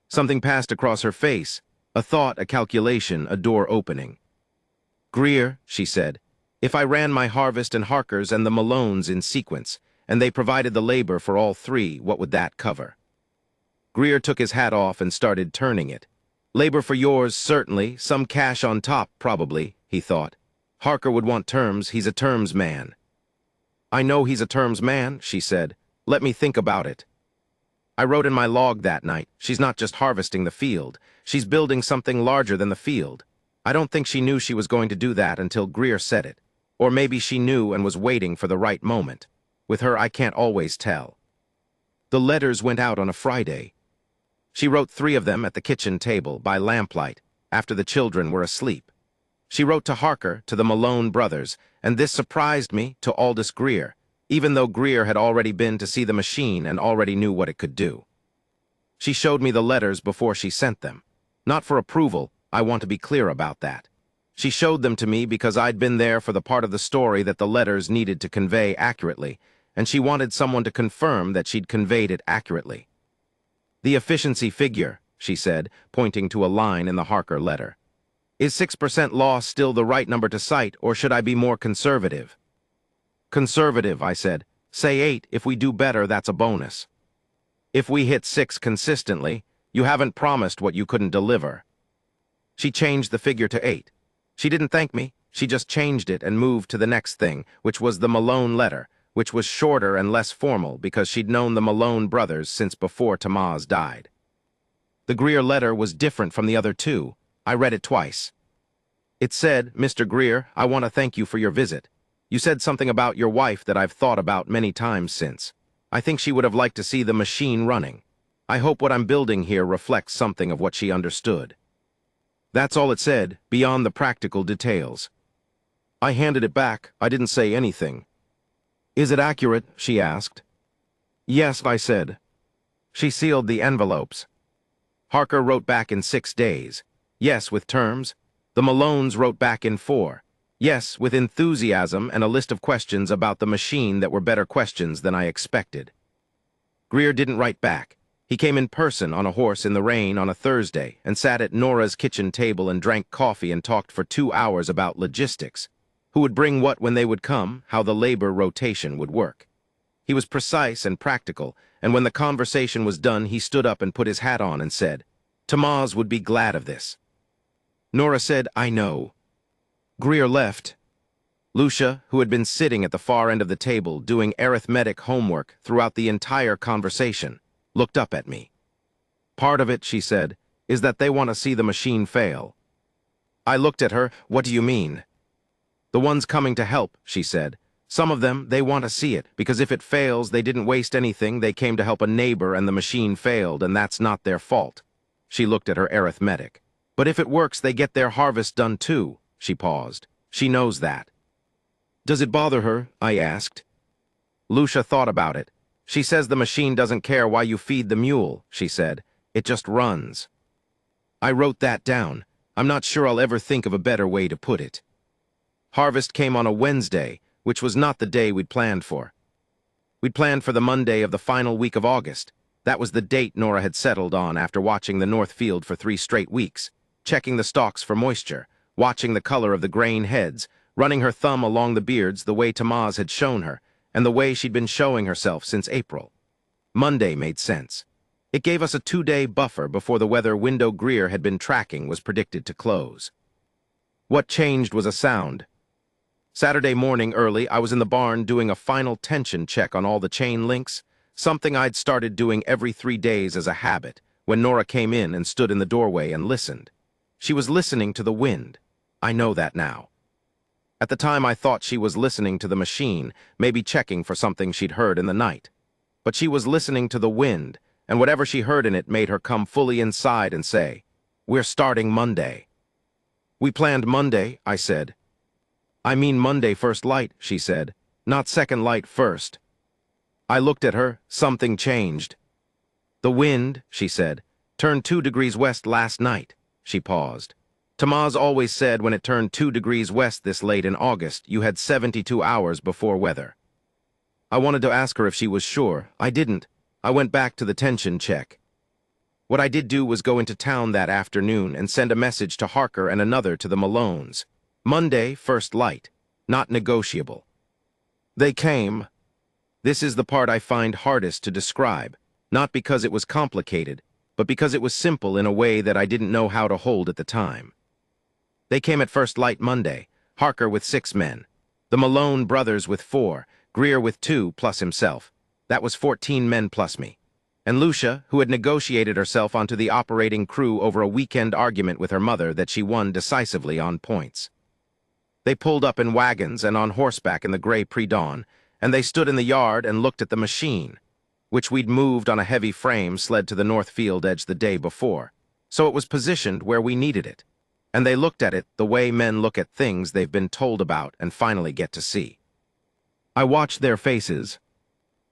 Something passed across her face, a thought, a calculation, a door opening. "Greer," she said, "if I ran my harvest and Harker's and the Malones in sequence, and they provided the labor for all 3, what would that cover?" Greer took his hat off and started turning it. "Labor for yours, certainly, some cash on top, probably," he thought. "Harker would want terms, he's a terms man." "I know he's a terms man," she said. "Let me think about it." I wrote in my log that night, she's not just harvesting the field, she's building something larger than the field. I don't think she knew she was going to do that until Greer said it. Or maybe she knew and was waiting for the right moment. With her, I can't always tell. The letters went out on a Friday. She wrote 3 of them at the kitchen table, by lamplight, after the children were asleep. She wrote to Harker, to the Malone brothers, and this surprised me, to Aldous Greer, even though Greer had already been to see the machine and already knew what it could do. She showed me the letters before she sent them. Not for approval, I want to be clear about that. She showed them to me because I'd been there for the part of the story that the letters needed to convey accurately, and she wanted someone to confirm that she'd conveyed it accurately. "The efficiency figure," she said, pointing to a line in the Harker letter. "Is 6% loss still the right number to cite, or should I be more conservative?" "Conservative," I said. "Say 8, if we do better, that's a bonus." "If we hit 6 consistently, you haven't promised what you couldn't deliver." She changed the figure to 8. She didn't thank me, she just changed it and moved to the next thing, which was the Malone letter, which was shorter and less formal because she'd known the Malone brothers since before Tamaz died. The Greer letter was different from the other 2. I read it twice. It said, "Mr. Greer, I want to thank you for your visit. You said something about your wife that I've thought about many times since. I think she would have liked to see the machine running. I hope what I'm building here reflects something of what she understood." That's all it said, beyond the practical details. I handed it back. I didn't say anything. "Is it accurate?" she asked. "Yes," I said. She sealed the envelopes. Harker wrote back in 6 days. Yes, with terms. The Malones wrote back in 4. Yes, with enthusiasm and a list of questions about the machine that were better questions than I expected. Greer didn't write back. He came in person on a horse in the rain on a Thursday and sat at Nora's kitchen table and drank coffee and talked for 2 hours about logistics. Who would bring what when they would come, how the labor rotation would work. He was precise and practical, and when the conversation was done, he stood up and put his hat on and said, "Tamaz would be glad of this." Nora said, "I know." Greer left. Lucia, who had been sitting at the far end of the table doing arithmetic homework throughout the entire conversation, looked up at me. "Part of it," she said, "is that they want to see the machine fail." I looked at her. "What do you mean?" "The ones coming to help," she said. "Some of them, they want to see it, because if it fails, they didn't waste anything, they came to help a neighbor and the machine failed, and that's not their fault." She looked at her arithmetic. "But if it works, they get their harvest done too." She paused. "She knows that." "Does it bother her?" I asked. Lucia thought about it. "She says the machine doesn't care why you feed the mule," she said. "It just runs." I wrote that down. I'm not sure I'll ever think of a better way to put it. Harvest came on a Wednesday, which was not the day we'd planned for. We'd planned for the Monday of the final week of August. That was the date Nora had settled on after watching the North Field for 3 straight weeks, checking the stalks for moisture, watching the color of the grain heads, running her thumb along the beards the way Tamaz had shown her, and the way she'd been showing herself since April. Monday made sense. It gave us a 2-day buffer before the weather window Greer had been tracking was predicted to close. What changed was a sound. Saturday morning early, I was in the barn doing a final tension check on all the chain links, something I'd started doing every 3 days as a habit, when Nora came in and stood in the doorway and listened. She was listening to the wind. I know that now. At the time I thought she was listening to the machine, maybe checking for something she'd heard in the night. But she was listening to the wind, and whatever she heard in it made her come fully inside and say, "We're starting Monday." "We planned Monday," I said. "I mean Monday first light," she said, "not second light first." I looked at her, something changed. "The wind," she said, "turned 2 degrees west last night." She paused. "Tamaz always said when it turned 2 degrees west this late in August, you had 72 hours before weather." I wanted to ask her if she was sure. I didn't. I went back to the tension check. What I did do was go into town that afternoon and send a message to Harker and another to the Malones. Monday, first light. Not negotiable. They came. This is the part I find hardest to describe, not because it was complicated, but because it was simple in a way that I didn't know how to hold at the time. They came at first light Monday, Harker with 6 men, the Malone brothers with 4, Greer with 2 plus himself. That was 14 men plus me. And Lucia, who had negotiated herself onto the operating crew over a weekend argument with her mother that she won decisively on points. They pulled up in wagons and on horseback in the gray pre-dawn, and they stood in the yard and looked at the machine, which we'd moved on a heavy frame sled to the north field edge the day before, so it was positioned where we needed it. And they looked at it the way men look at things they've been told about and finally get to see. I watched their faces.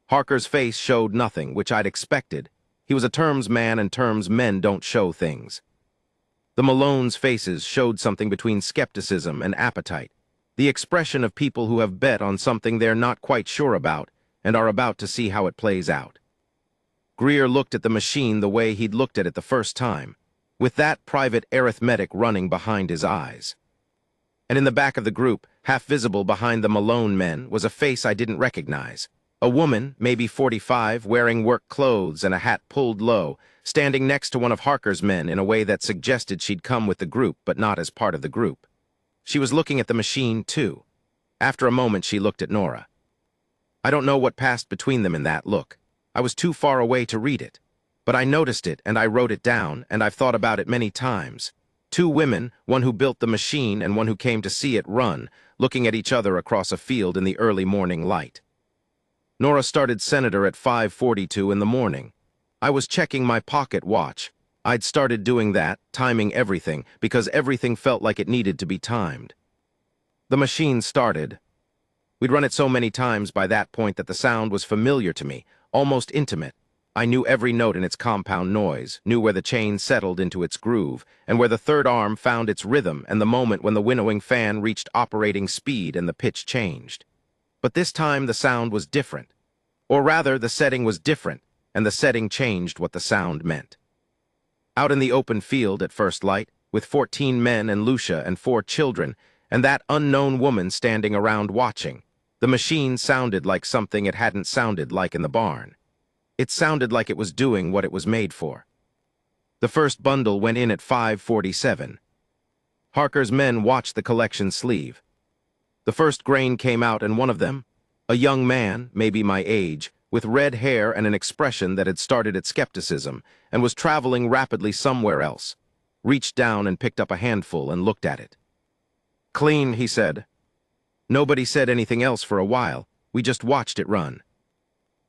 Harker's face showed nothing, which I'd expected. He was a terms man, and terms men don't show things. The Malone's faces showed something between skepticism and appetite, the expression of people who have bet on something they're not quite sure about and are about to see how it plays out. Greer looked at the machine the way he'd looked at it the first time, with that private arithmetic running behind his eyes. And in the back of the group, half visible behind the Malone men, was a face I didn't recognize. A woman, maybe 45, wearing work clothes and a hat pulled low, standing next to one of Harker's men in a way that suggested she'd come with the group but not as part of the group. She was looking at the machine, too. After a moment, she looked at Nora. I don't know what passed between them in that look. I was too far away to read it. But I noticed it, and I wrote it down, and I've thought about it many times. 2 women, one who built the machine and one who came to see it run, looking at each other across a field in the early morning light. Nora started Senator at 5:42 in the morning. I was checking my pocket watch. I'd started doing that, timing everything, because everything felt like it needed to be timed. The machine started. We'd run it so many times by that point that the sound was familiar to me, almost intimate. I knew every note in its compound noise, knew where the chain settled into its groove, and where the third arm found its rhythm and the moment when the winnowing fan reached operating speed and the pitch changed. But this time the sound was different. Or rather, the setting was different, and the setting changed what the sound meant. Out in the open field at first light, with 14 men and Lucia and 4 children, and that unknown woman standing around watching, the machine sounded like something it hadn't sounded like in the barn. It sounded like it was doing what it was made for. The first bundle went in at 5:47. Harker's men watched the collection sleeve. The first grain came out, and one of them, a young man, maybe my age, with red hair and an expression that had started at skepticism and was traveling rapidly somewhere else, reached down and picked up a handful and looked at it. "Clean," he said. Nobody said anything else for a while. We just watched it run.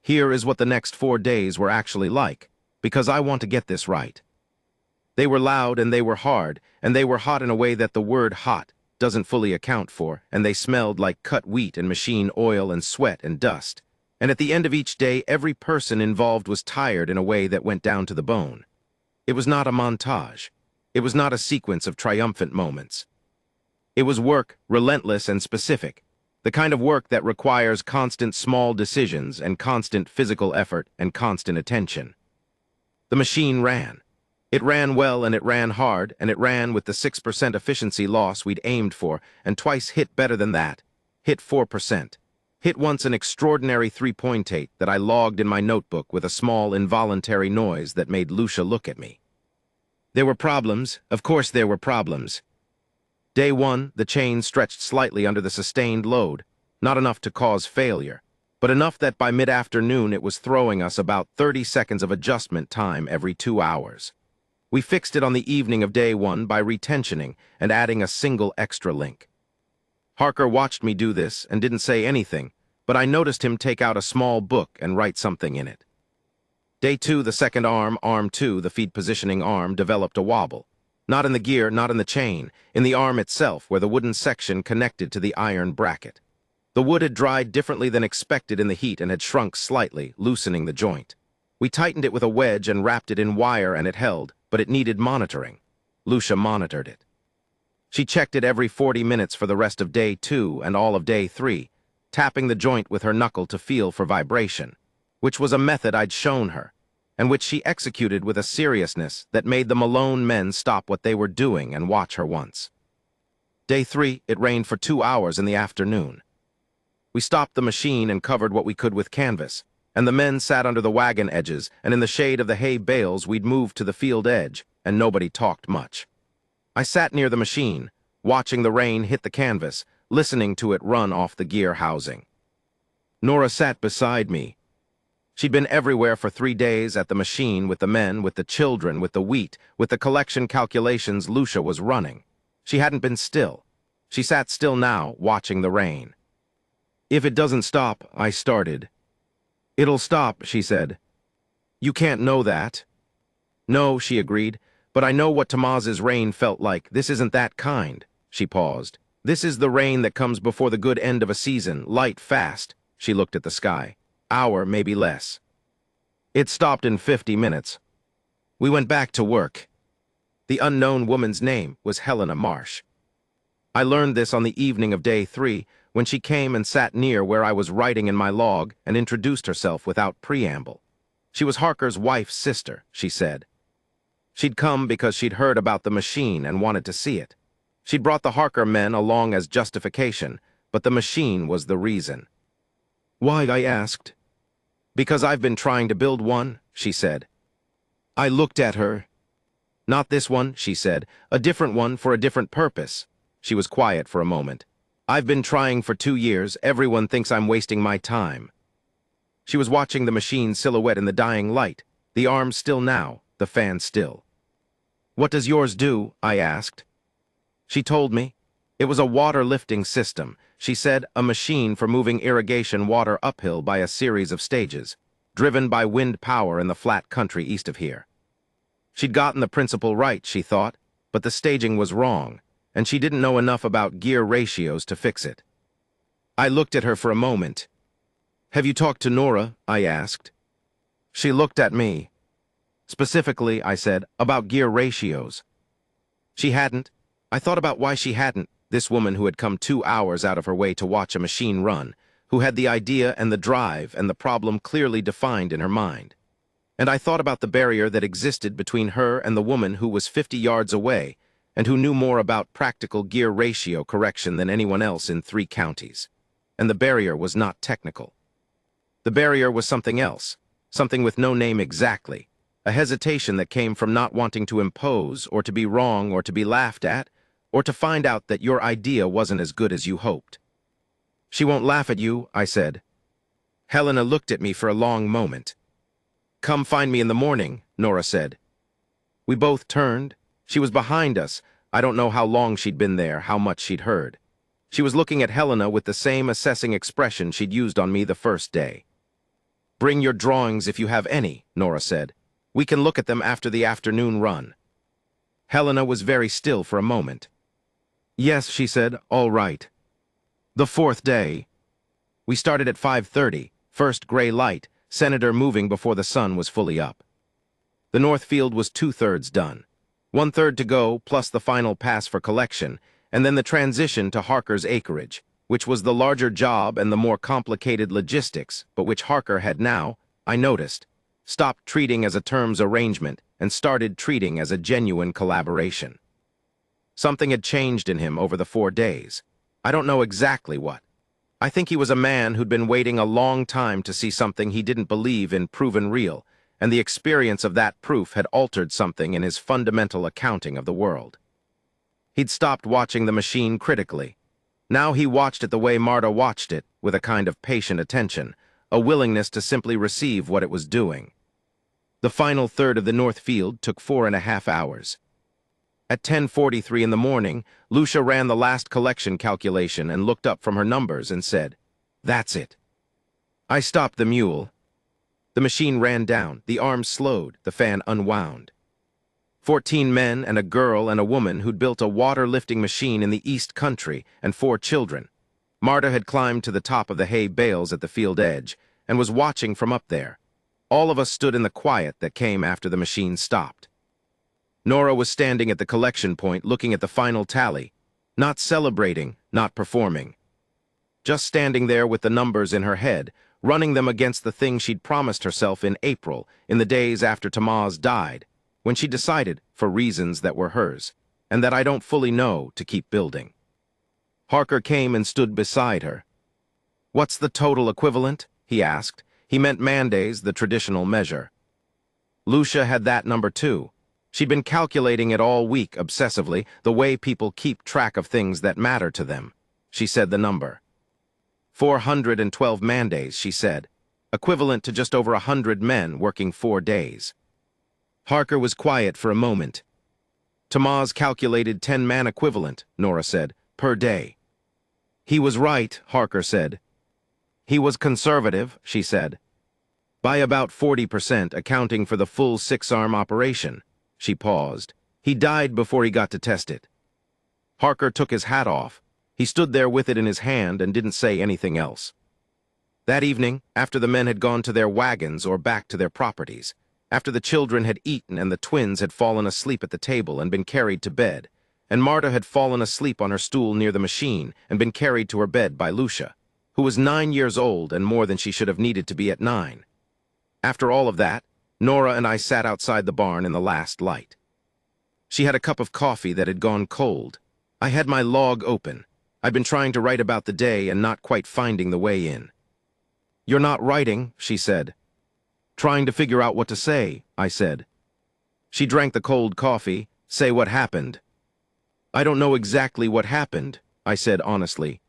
Here is what the next 4 days were actually like, because I want to get this right. They were loud and they were hard, and they were hot in a way that the word hot doesn't fully account for, and they smelled like cut wheat and machine oil and sweat and dust. And at the end of each day, every person involved was tired in a way that went down to the bone. It was not a montage. It was not a sequence of triumphant moments. It was work, relentless and specific, the kind of work that requires constant small decisions and constant physical effort and constant attention. The machine ran. It ran well and it ran hard, and it ran with the 6% efficiency loss we'd aimed for, and twice hit better than that, hit 4%. Hit once an extraordinary 3.8 that I logged in my notebook with a small involuntary noise that made Lucia look at me. There were problems, of course there were problems. Day 1, the chain stretched slightly under the sustained load, not enough to cause failure, but enough that by mid-afternoon it was throwing us about 30 seconds of adjustment time every 2 hours. We fixed it on the evening of day 1 by retensioning and adding a single extra link. Harker watched me do this and didn't say anything, but I noticed him take out a small book and write something in it. Day 2, the second arm, arm 2, the feed positioning arm, developed a wobble. Not in the gear, not in the chain, in the arm itself where the wooden section connected to the iron bracket. The wood had dried differently than expected in the heat and had shrunk slightly, loosening the joint. We tightened it with a wedge and wrapped it in wire and it held, but it needed monitoring. Lucia monitored it. She checked it every 40 minutes for the rest of day 2 and all of day 3, tapping the joint with her knuckle to feel for vibration, which was a method I'd shown her, and which she executed with a seriousness that made the Malone men stop what they were doing and watch her once. Day 3, it rained for 2 hours in the afternoon. We stopped the machine and covered what we could with canvas, and the men sat under the wagon edges, and in the shade of the hay bales we'd moved to the field edge, and nobody talked much. I sat near the machine, watching the rain hit the canvas, listening to it run off the gear housing. Nora sat beside me. She'd been everywhere for 3 days at the machine with the men, with the children, with the wheat, with the collection calculations Lucia was running. She hadn't been still. She sat still now, watching the rain. "If it doesn't stop," I started. "It'll stop," she said. "You can't know that." "No," she agreed, "but I know what Tomas's rain felt like. This isn't that kind." She paused. "This is the rain that comes before the good end of a season, light, fast." She looked at the sky. "Hour, maybe less." It stopped in 50 minutes. We went back to work. The unknown woman's name was Helena Marsh. I learned this on the evening of day 3, when she came and sat near where I was writing in my log and introduced herself without preamble. She was Harker's wife's sister, she said. She'd come because she'd heard about the machine and wanted to see it. She'd brought the Harker men along as justification, but the machine was the reason. "Why?" I asked. "Because I've been trying to build one," she said. I looked at her. "Not this one," she said. "A different one for a different purpose." She was quiet for a moment. "I've been trying for 2 years. Everyone thinks I'm wasting my time." She was watching the machine's silhouette in the dying light, the arm still now, the fan still. "What does yours do?" I asked. She told me. It was a water lifting system. She said a machine for moving irrigation water uphill by a series of stages, driven by wind power in the flat country east of here. She'd gotten the principle right, she thought, but the staging was wrong, and she didn't know enough about gear ratios to fix it. I looked at her for a moment. "Have you talked to Nora?" I asked. She looked at me. "Specifically," I said, "about gear ratios." She hadn't. I thought about why she hadn't, this woman who had come 2 hours out of her way to watch a machine run, who had the idea and the drive and the problem clearly defined in her mind. And I thought about the barrier that existed between her and the woman who was 50 yards away and who knew more about practical gear ratio correction than anyone else in 3 counties. And the barrier was not technical. The barrier was something else, something with no name exactly, a hesitation that came from not wanting to impose or to be wrong or to be laughed at, or to find out that your idea wasn't as good as you hoped. "She won't laugh at you," I said. Helena looked at me for a long moment. "Come find me in the morning," Nora said. We both turned. She was behind us. I don't know how long she'd been there, how much she'd heard. She was looking at Helena with the same assessing expression she'd used on me the first day. "Bring your drawings if you have any," Nora said. "We can look at them after the afternoon run." Helena was very still for a moment. "Yes," she said, "all right." The 4th day. We started at 5:30, first gray light, Senator moving before the sun was fully up. The north field was 2/3 done. 1/3 to go, plus the final pass for collection, and then the transition to Harker's acreage, which was the larger job and the more complicated logistics, but which Harker had now, I noticed, stopped treating as a terms arrangement and started treating as a genuine collaboration. Something had changed in him over the 4 days. I don't know exactly what. I think he was a man who'd been waiting a long time to see something he didn't believe in proven real, and the experience of that proof had altered something in his fundamental accounting of the world. He'd stopped watching the machine critically. Now he watched it the way Marta watched it, with a kind of patient attention, a willingness to simply receive what it was doing. The final third of the north field took 4.5 hours. At 10:43 in the morning, Lucia ran the last collection calculation and looked up from her numbers and said, "That's it." I stopped the mule. The machine ran down, the arms slowed, the fan unwound. 14 men and a girl and a woman who'd built a water-lifting machine in the East Country and 4 children. Marta had climbed to the top of the hay bales at the field edge and was watching from up there. All of us stood in the quiet that came after the machine stopped. Nora was standing at the collection point looking at the final tally, not celebrating, not performing. Just standing there with the numbers in her head, running them against the thing she'd promised herself in April, in the days after Tamaz died, when she decided, for reasons that were hers, and that I don't fully know, to keep building. Harker came and stood beside her. "What's the total equivalent?" he asked. He meant man days, the traditional measure. Lucia had that number too. She'd been calculating it all week obsessively, the way people keep track of things that matter to them. She said the number. 412 man days, she said, equivalent to just over 100 men working 4 days. Harker was quiet for a moment. Tamaz calculated 10 man equivalent, Nora said, per day. He was right, Harker said. He was conservative, she said. By about 40%, accounting for the full 6-arm operation. She paused. He died before he got to test it. Harker took his hat off. He stood there with it in his hand and didn't say anything else. That evening, after the men had gone to their wagons or back to their properties, after the children had eaten and the twins had fallen asleep at the table and been carried to bed, and Marta had fallen asleep on her stool near the machine and been carried to her bed by Lucia, who was 9 years old and more than she should have needed to be at 9. After all of that, Nora and I sat outside the barn in the last light. She had a cup of coffee that had gone cold. I had my log open. I'd been trying to write about the day and not quite finding the way in. "You're not writing," she said. "Trying to figure out what to say," I said. She drank the cold coffee. "Say what happened." "I don't know exactly what happened," I said honestly.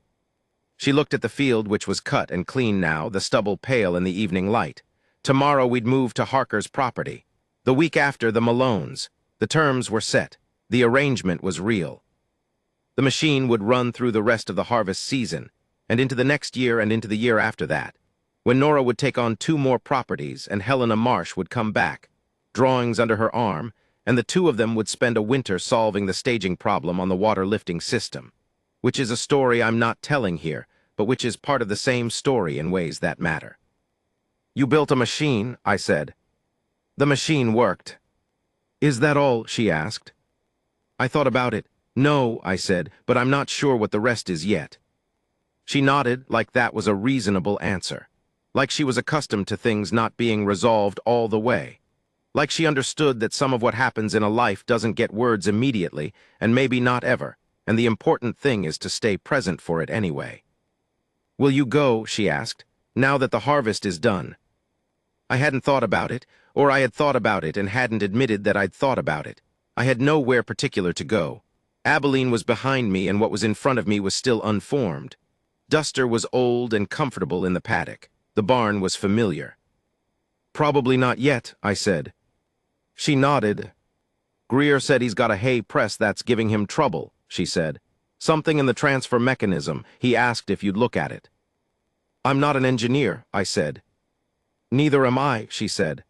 She looked at the field, which was cut and clean now, the stubble pale in the evening light. Tomorrow we'd move to Harker's property. The week after, the Malones. The terms were set. The arrangement was real. The machine would run through the rest of the harvest season, and into the next year and into the year after that, when Nora would take on 2 more properties and Helena Marsh would come back, drawings under her arm, and the 2 of them would spend a winter solving the staging problem on the water lifting system, which is a story I'm not telling here, but which is part of the same story in ways that matter. "You built a machine," I said. "The machine worked." "Is that all?" she asked. I thought about it. "No," I said, "but I'm not sure what the rest is yet." She nodded like that was a reasonable answer, like she was accustomed to things not being resolved all the way, like she understood that some of what happens in a life doesn't get words immediately, and maybe not ever, and the important thing is to stay present for it anyway. "Will you go," she asked, "now that the harvest is done?" I hadn't thought about it, or I had thought about it and hadn't admitted that I'd thought about it. I had nowhere particular to go. Abilene was behind me and what was in front of me was still unformed. Duster was old and comfortable in the paddock. The barn was familiar. "Probably not yet," I said. She nodded. "Greer said he's got a hay press that's giving him trouble," she said. "Something in the transfer mechanism. He asked if you'd look at it." "I'm not an engineer," I said. "Neither am I," she said.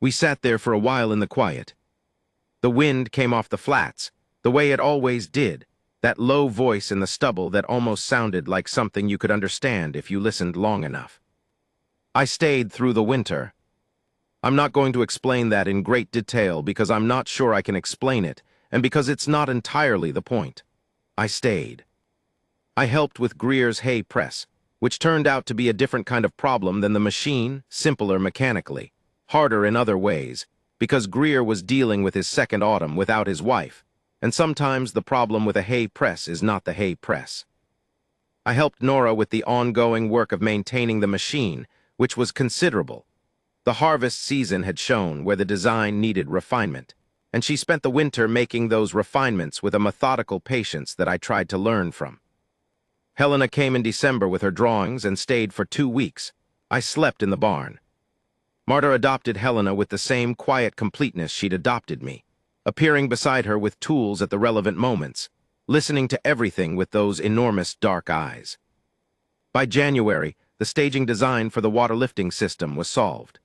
We sat there for a while in the quiet. The wind came off the flats, the way it always did, that low voice in the stubble that almost sounded like something you could understand if you listened long enough. I stayed through the winter. I'm not going to explain that in great detail because I'm not sure I can explain it, and because it's not entirely the point. I stayed. I helped with Greer's hay press, which turned out to be a different kind of problem than the machine, simpler mechanically, harder in other ways, because Greer was dealing with his second autumn without his wife, and sometimes the problem with a hay press is not the hay press. I helped Nora with the ongoing work of maintaining the machine, which was considerable. The harvest season had shown where the design needed refinement, and she spent the winter making those refinements with a methodical patience that I tried to learn from. Helena came in December with her drawings and stayed for 2 weeks. I slept in the barn. Marta adopted Helena with the same quiet completeness she'd adopted me, appearing beside her with tools at the relevant moments, listening to everything with those enormous dark eyes. By January, the staging design for the water lifting system was solved.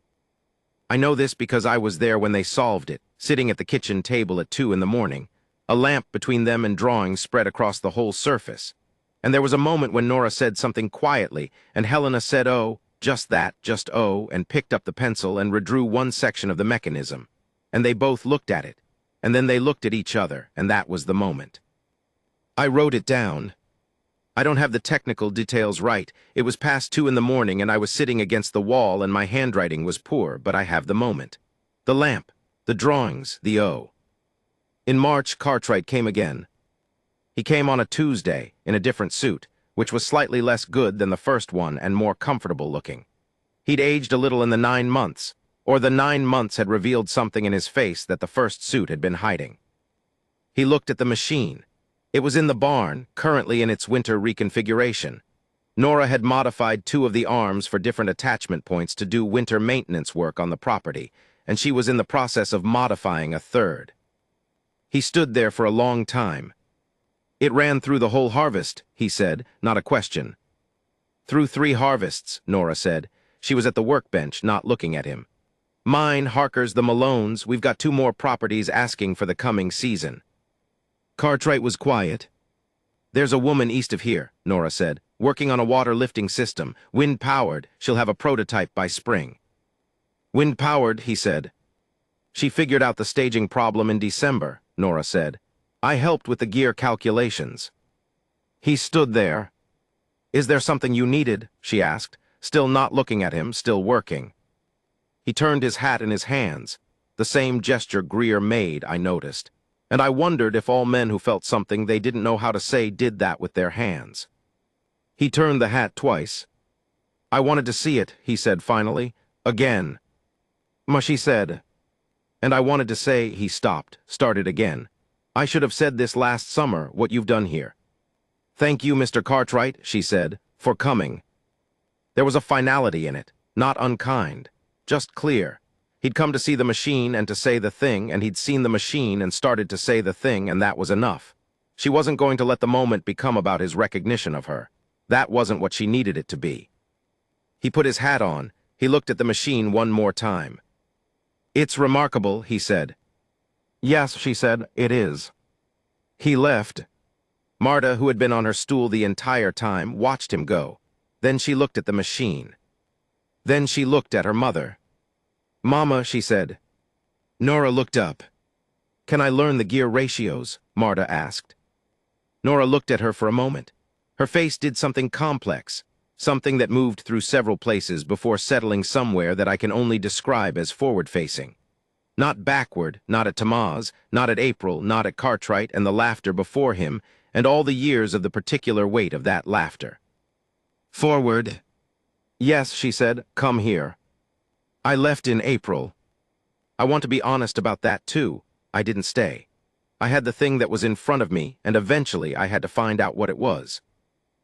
I know this because I was there when they solved it, sitting at the kitchen table at 2 in the morning, a lamp between them and drawings spread across the whole surface. And there was a moment when Nora said something quietly, and Helena said, "Oh, just that, just oh," and picked up the pencil and redrew one section of the mechanism. And they both looked at it, and then they looked at each other, and that was the moment. I wrote it down. I don't have the technical details right. It was past 2 in the morning, and I was sitting against the wall, and my handwriting was poor, but I have the moment. The lamp, the drawings, the O. In March, Cartwright came again. He came on a Tuesday, in a different suit, which was slightly less good than the first one and more comfortable looking. He'd aged a little in the 9 months, or the 9 months had revealed something in his face that the first suit had been hiding. He looked at the machine. It was in the barn, currently in its winter reconfiguration. Nora had modified 2 of the arms for different attachment points to do winter maintenance work on the property, and she was in the process of modifying a third. He stood there for a long time. "It ran through the whole harvest," he said, not a question. "Through 3 harvests," Nora said. She was at the workbench, not looking at him. "Mine, Harker's, the Malones, we've got 2 more properties asking for the coming season." Cartwright was quiet. "There's a woman east of here," Nora said, "working on a water lifting system, wind-powered. She'll have a prototype by spring." "Wind-powered," he said. "She figured out the staging problem in December," Nora said. "I helped with the gear calculations." He stood there. "Is there something you needed?" she asked, still not looking at him, still working. He turned his hat in his hands, the same gesture Greer made, I noticed, and I wondered if all men who felt something they didn't know how to say did that with their hands. He turned the hat twice. "I wanted to see it," he said finally. "Again." She said. "And I wanted to say," he stopped, started again. "I should have said this last summer, what you've done here." "Thank you, Mr. Cartwright," she said, "for coming." There was a finality in it, not unkind, just clear. He'd come to see the machine and to say the thing, and he'd seen the machine and started to say the thing, and that was enough. She wasn't going to let the moment become about his recognition of her. That wasn't what she needed it to be. He put his hat on. He looked at the machine one more time. "It's remarkable," he said. "Yes," she said, "it is." He left. Marta, who had been on her stool the entire time, watched him go. Then she looked at the machine. Then she looked at her mother. "Mama," she said. Nora looked up. "Can I learn the gear ratios?" Marta asked. Nora looked at her for a moment. Her face did something complex, something that moved through several places before settling somewhere that I can only describe as forward-facing. Not backward, not at Tamaz, not at April, not at Cartwright and the laughter before him, and all the years of the particular weight of that laughter. Forward. "Yes," she said, "come here." "I left in April. I want to be honest about that, too. I didn't stay. I had the thing that was in front of me, and eventually I had to find out what it was.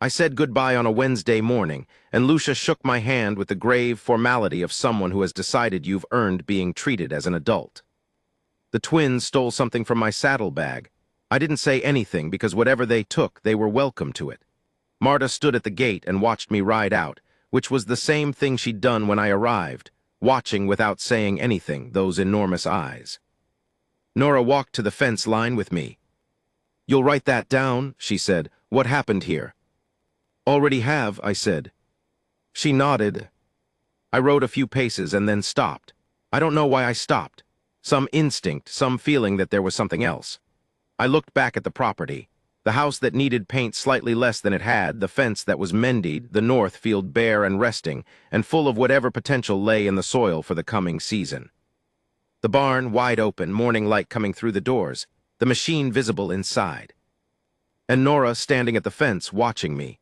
I said goodbye on a Wednesday morning, and Lucia shook my hand with the grave formality of someone who has decided you've earned being treated as an adult. The twins stole something from my saddlebag. I didn't say anything because whatever they took, they were welcome to it. Marta stood at the gate and watched me ride out, which was the same thing she'd done when I arrived, watching without saying anything, those enormous eyes. Nora walked to the fence line with me. "You'll write that down," she said. "What happened here?" "Already have," I said. She nodded. I rode a few paces and then stopped. I don't know why I stopped. Some instinct, some feeling that there was something else. I looked back at the property. The house that needed paint slightly less than it had, the fence that was mended, the north field bare and resting, and full of whatever potential lay in the soil for the coming season. The barn wide open, morning light coming through the doors, the machine visible inside. And Nora standing at the fence watching me.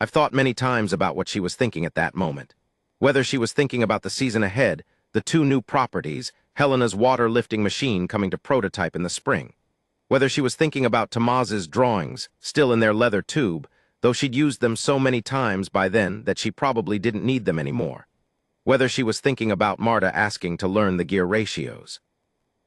I've thought many times about what she was thinking at that moment. Whether she was thinking about the season ahead, the 2 new properties, Helena's water-lifting machine coming to prototype in the spring. Whether she was thinking about Tamaz's drawings, still in their leather tube, though she'd used them so many times by then that she probably didn't need them anymore. whether she was thinking about Marta asking to learn the gear ratios.